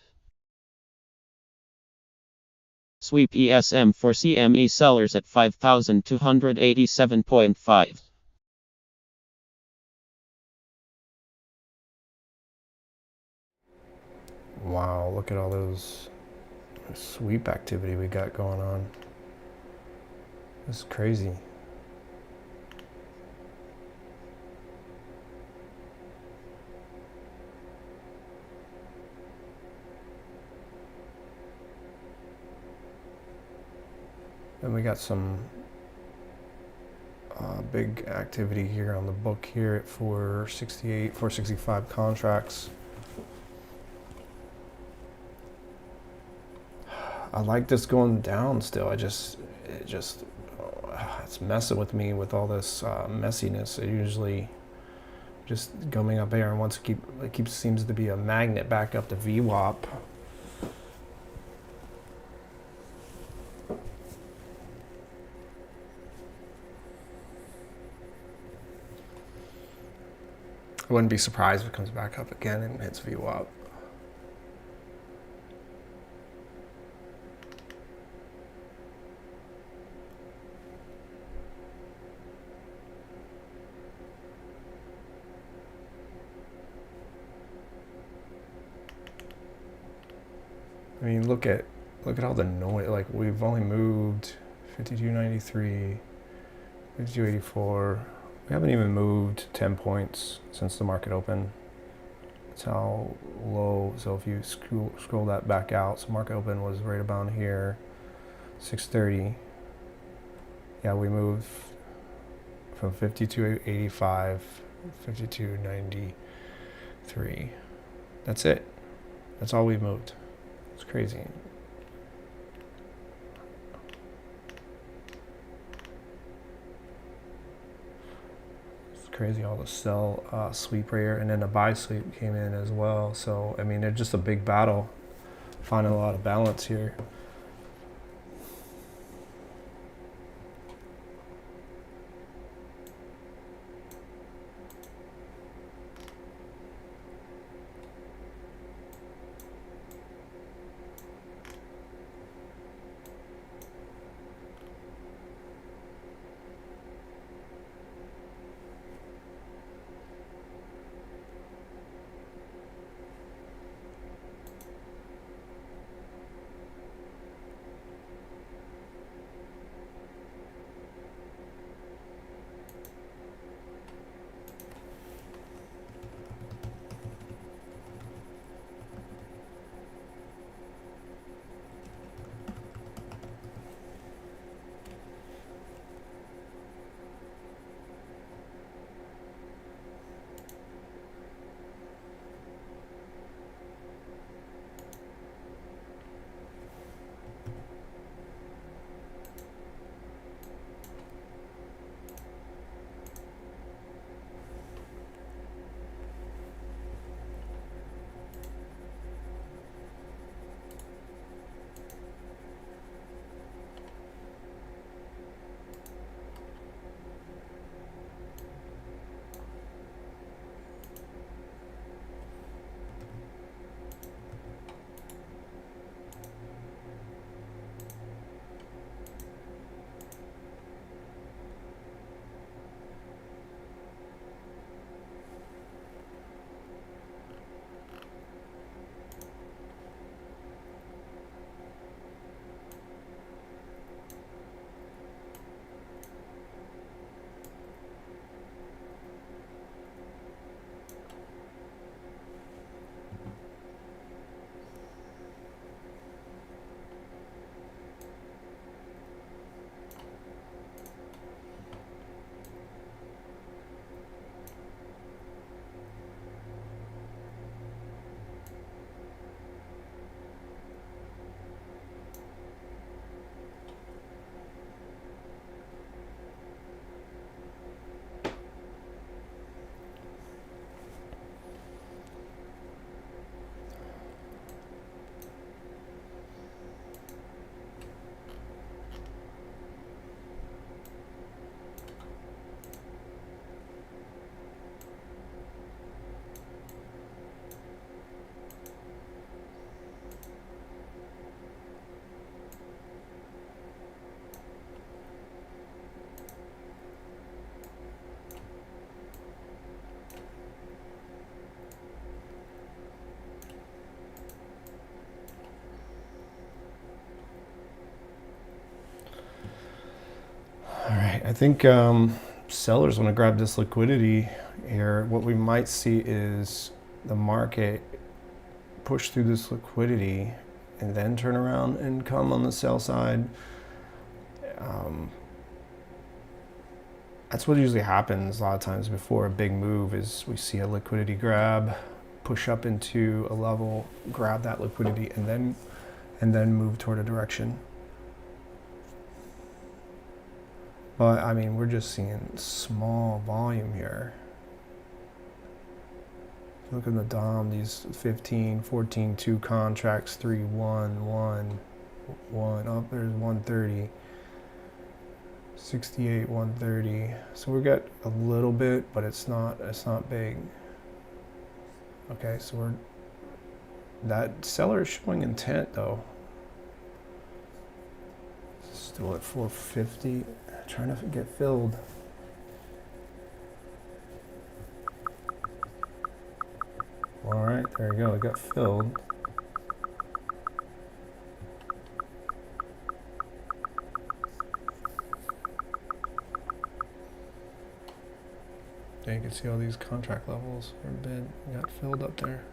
Sweep ESM for CME sellers at 5287.5. Wow, look at all those sweep activity we got going on. This is crazy. Then we got some big activity here on the book here at 468, 465 contracts. I like this going down still. It's messing with me with all this messiness. It usually just going up there, and once it seems to be a magnet back up to VWAP. I wouldn't be surprised if it comes back up again and hits VWAP. I mean, look at all the noise. Like, we've only moved 52.93, 52.84. We haven't even moved 10 points since the market opened. That's how low. So if you scroll that back out, so market open was right about here, 6:30. Yeah, we moved from 52.85, 52.93. That's it. That's all we've moved. It's crazy. It's crazy, all the sell sweep right here, and then the buy sweep came in as well. So I mean, it's just a big battle, finding a lot of balance here. I think sellers want to grab this liquidity here. What we might see is the market push through this liquidity and then turn around and come on the sell side. That's what usually happens a lot of times before a big move is we see a liquidity grab, push up into a level, grab that liquidity, and then move toward a direction. But I mean, we're just seeing small volume here. Look at the DOM, these 15, 14, 2 contracts, 3, 1, 1, 1. Oh, there's 130. 68, 130. So we got a little bit, but it's not big. Okay, so that seller is showing intent though. Still at 450, trying to get filled. All right, there you go, it got filled. Yeah, you can see all these contract levels are bid got filled up there.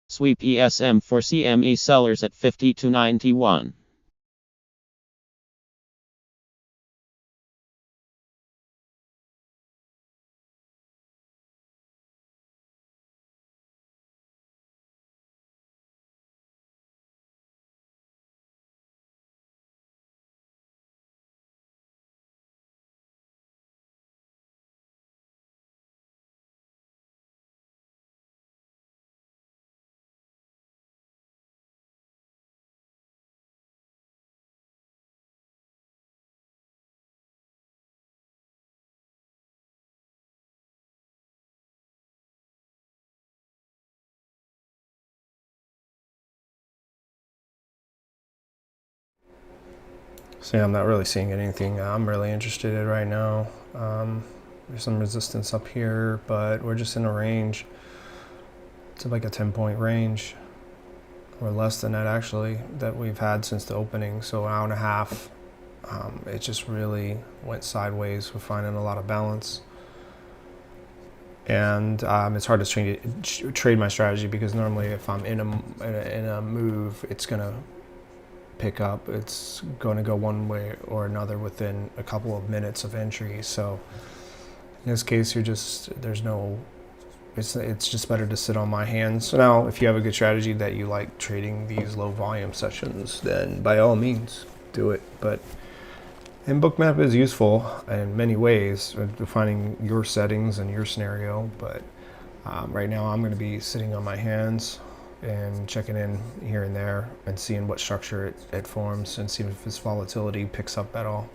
Sweep ESM for CME sellers at 50 to 91. See, I'm not really seeing anything I'm really interested in right now. There's some resistance up here, but we're just in a range. It's like a 10-point range, or less than that actually, that we've had since the opening. So an hour and a half. It just really went sideways. We're finding a lot of balance. And it's hard to trade my strategy, because normally if I'm in a move, it's going to pick up. It's going to go one way or another within a couple of minutes of entry. So in this case, it's just better to sit on my hands. So now, if you have a good strategy that you like trading these low volume sessions, then by all means do it. But Bookmap is useful in many ways, defining your settings and your scenario. But right now, I'm going to be sitting on my hands and checking in here and there and seeing what structure it forms, and seeing if its volatility picks up at all.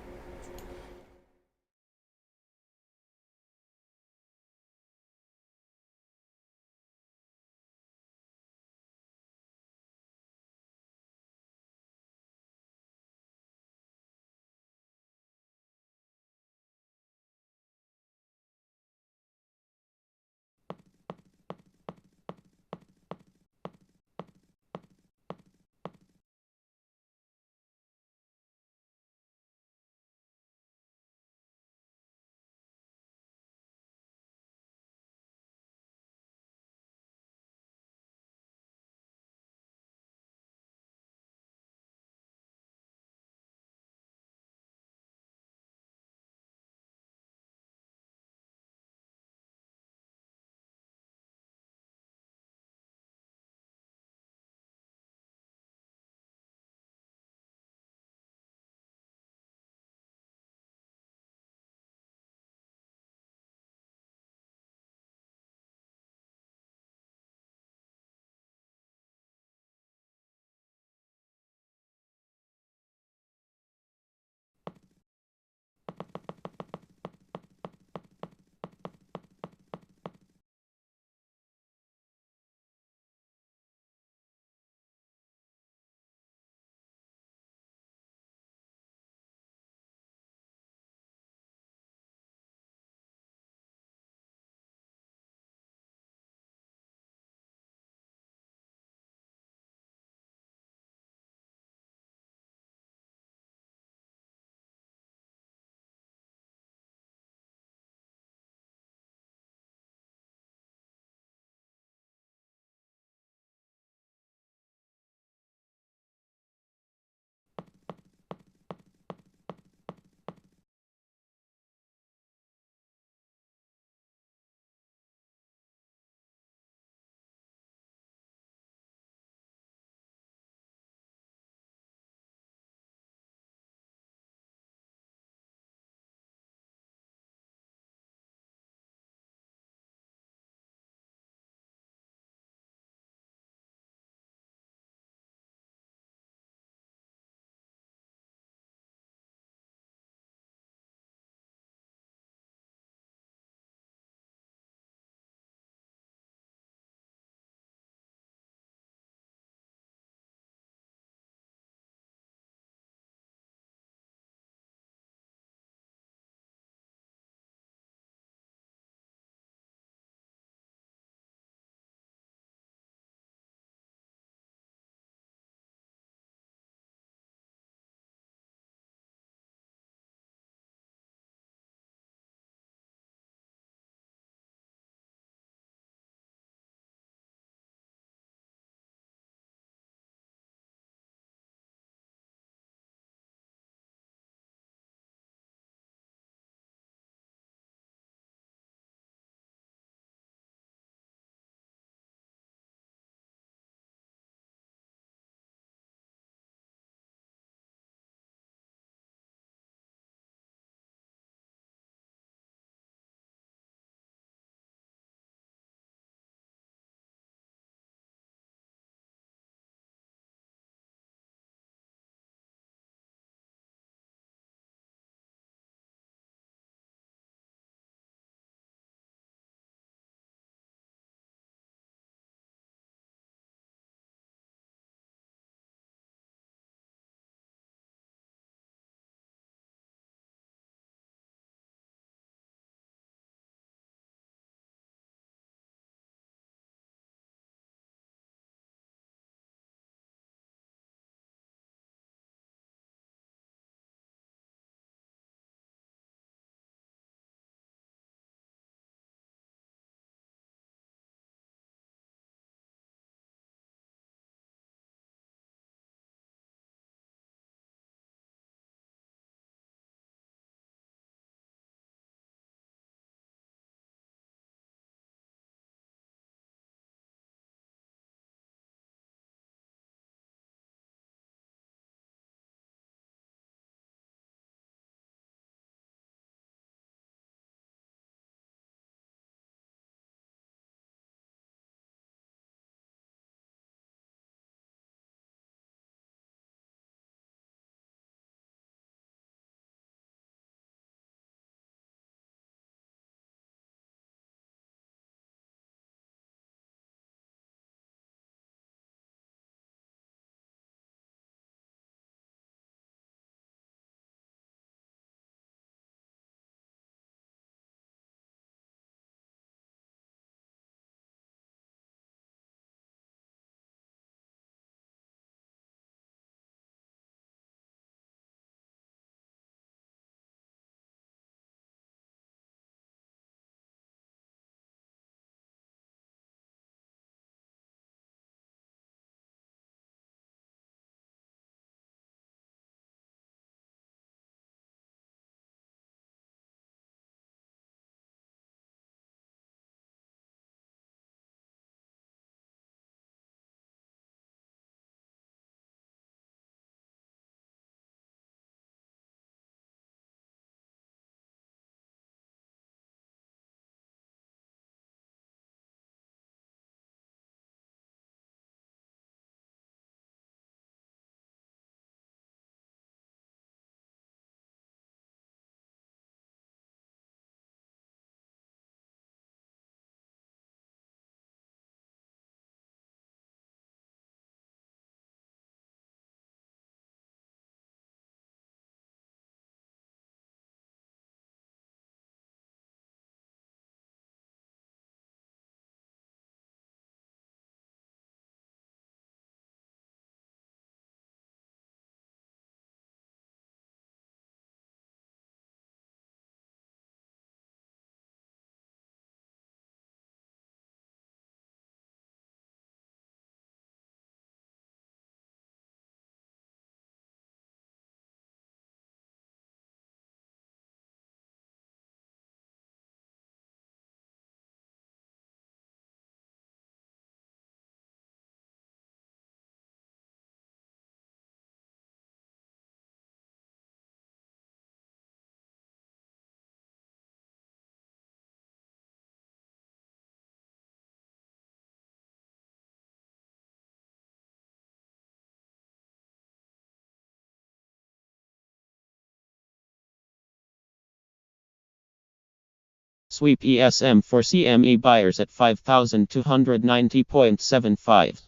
Sweep ESM for CME buyers at 5,290.75.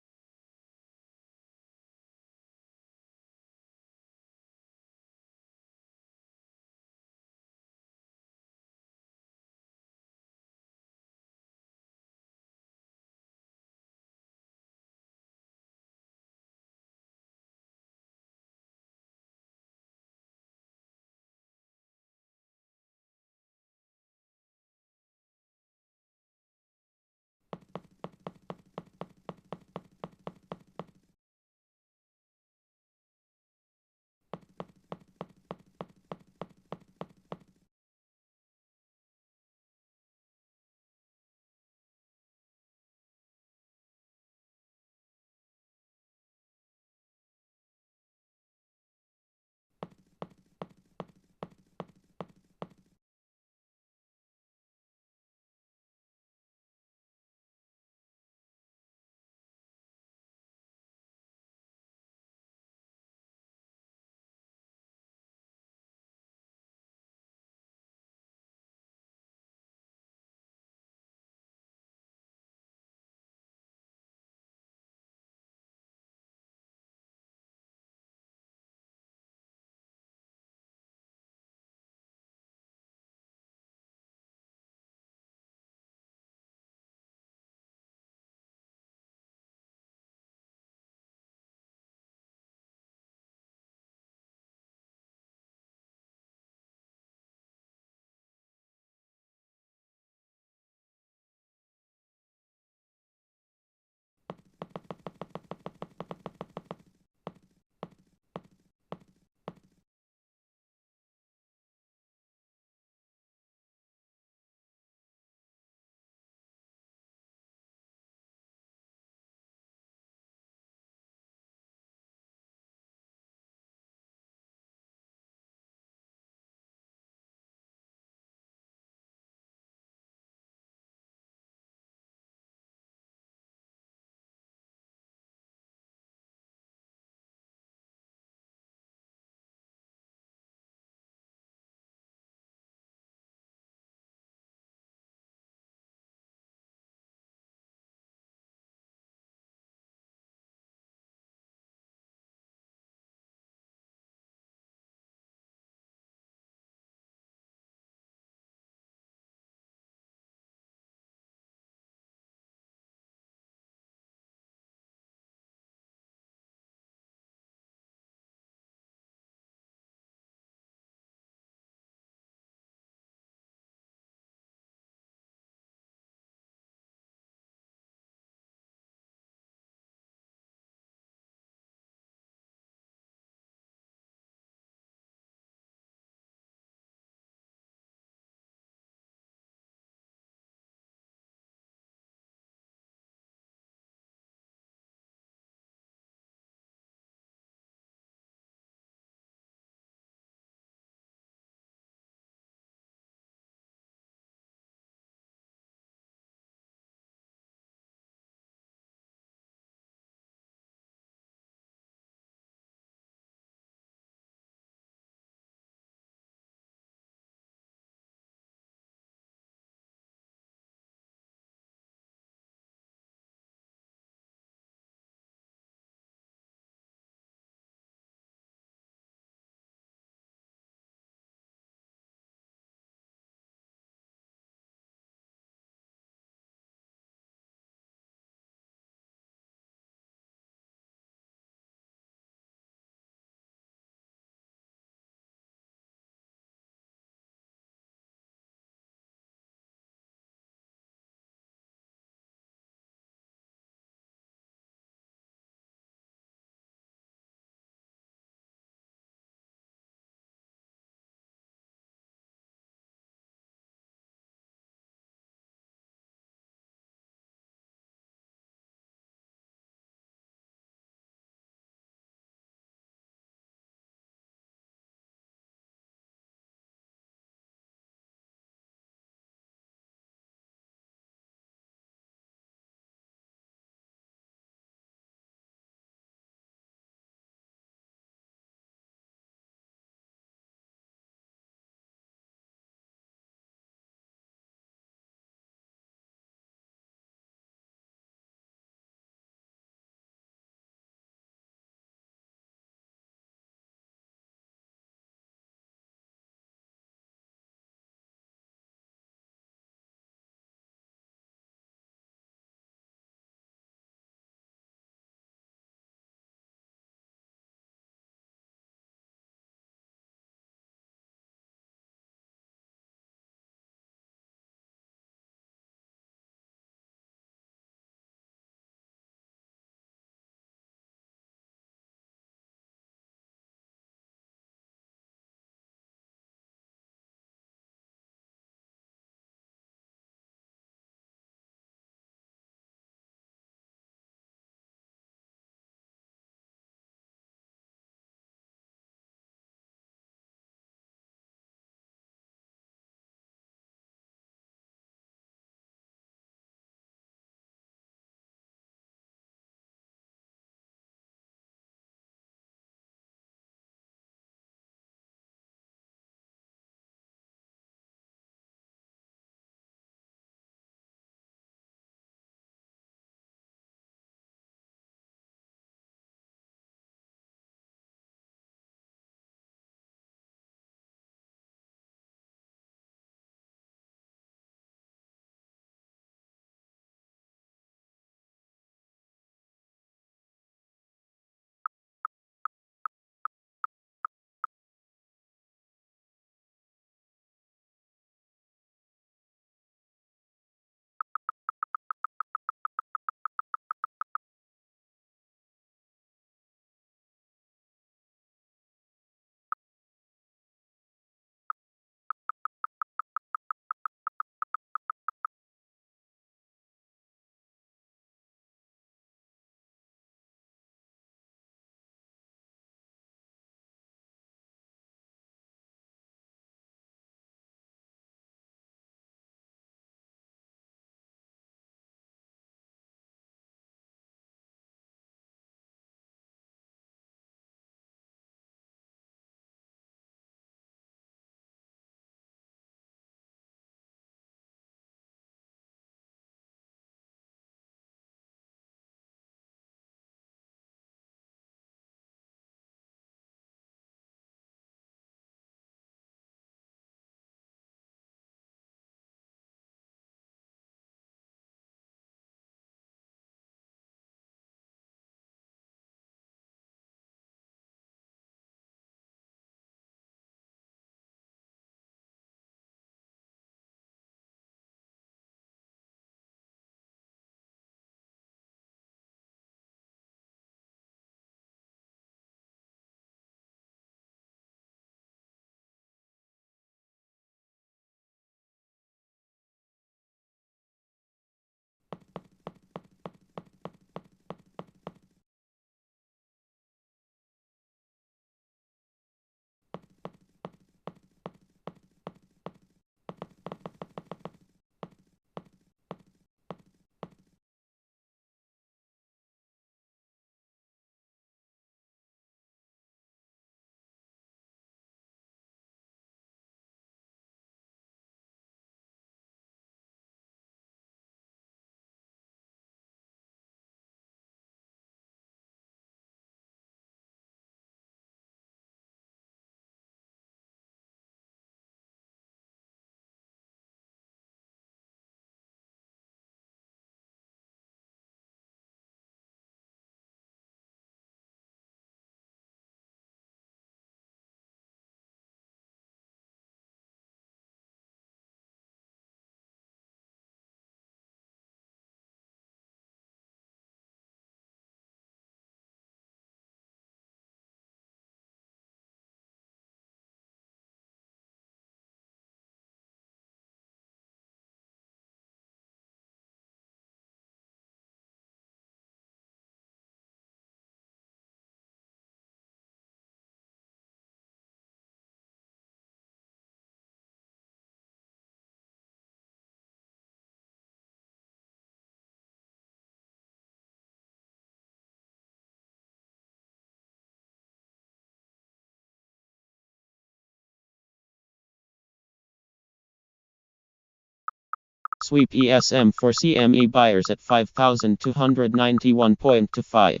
Sweep ESM for CME buyers at 5,291.25.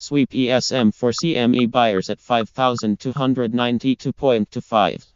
Sweep ESM for CME buyers at 5,292.25.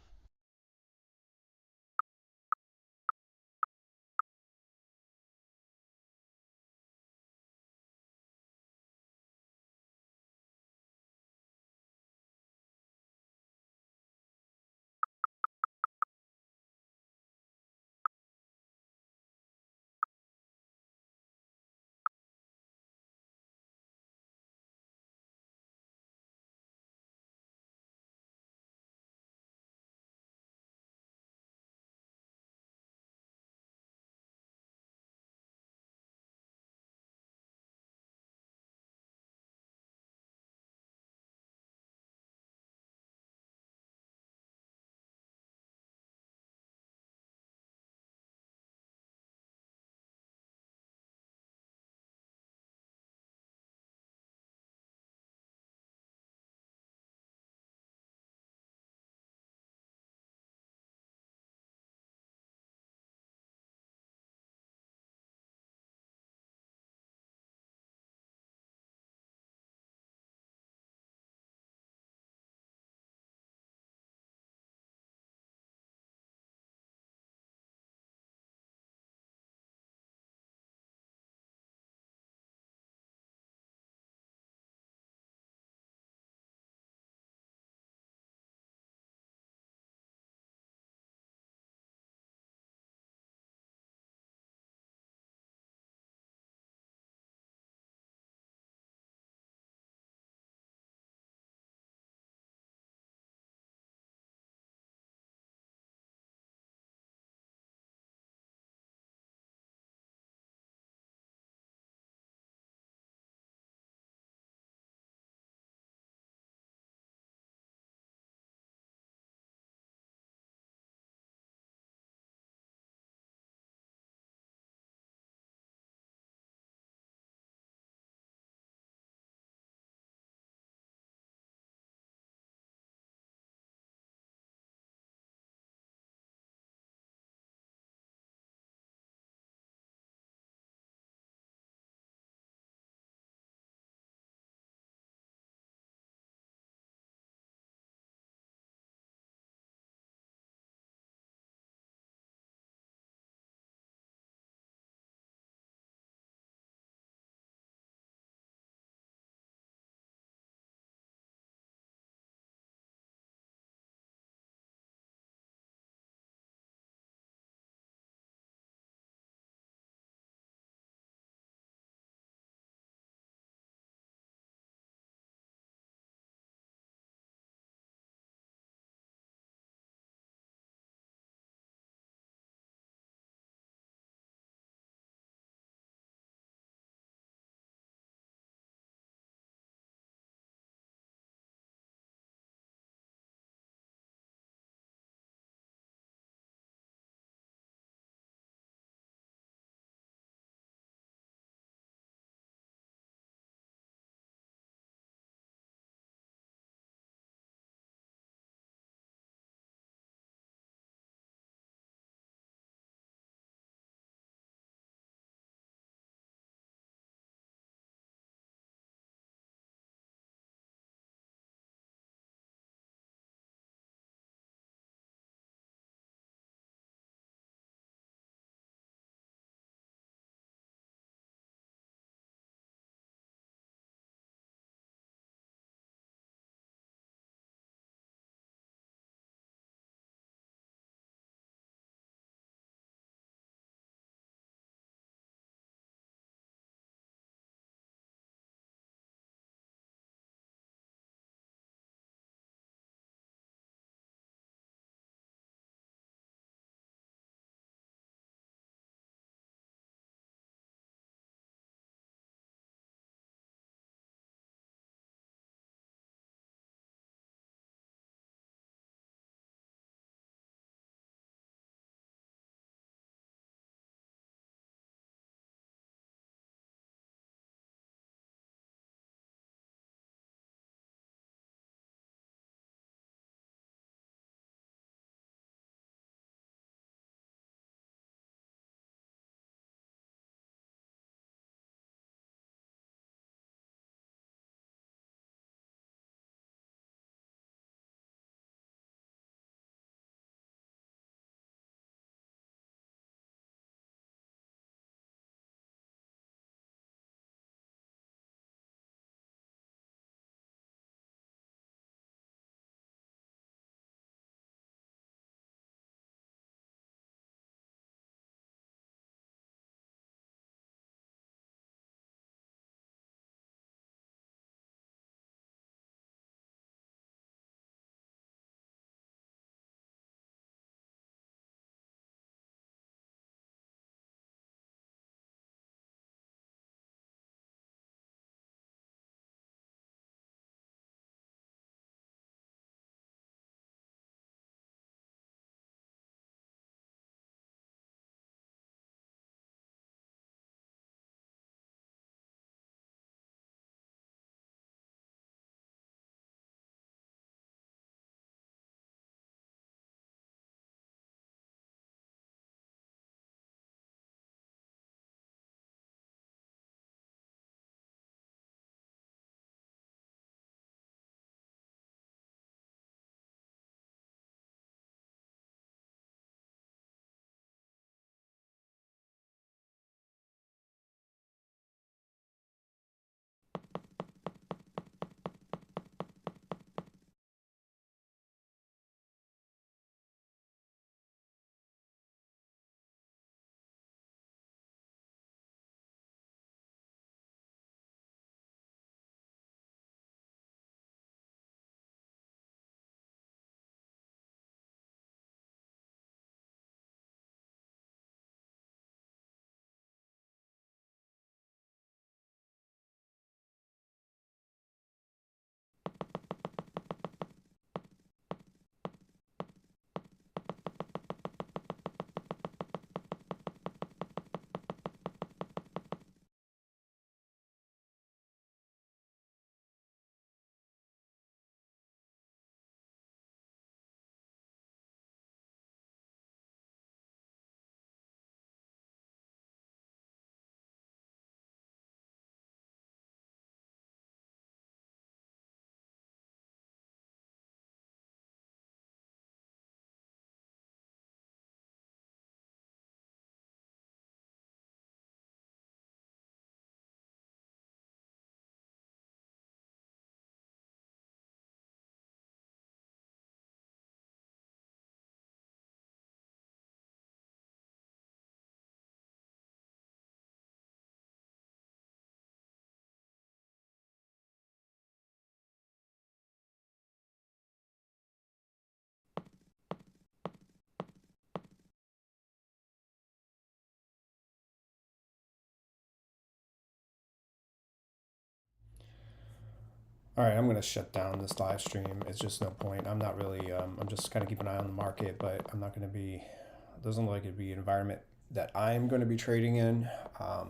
All right, I'm going to shut down this live stream. It's just no point. I'm not really, I'm just kind of keeping an eye on the market, but I'm not going to be, it doesn't look like it'd be an environment that I'm going to be trading in.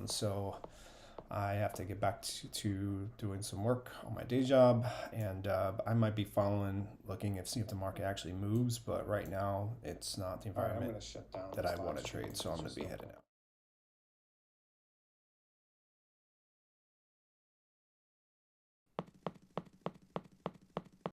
So I have to get back to doing some work on my day job, and I might be looking see if the market actually moves, but right now it's not the environment that I want to trade, so I'm going to be heading out.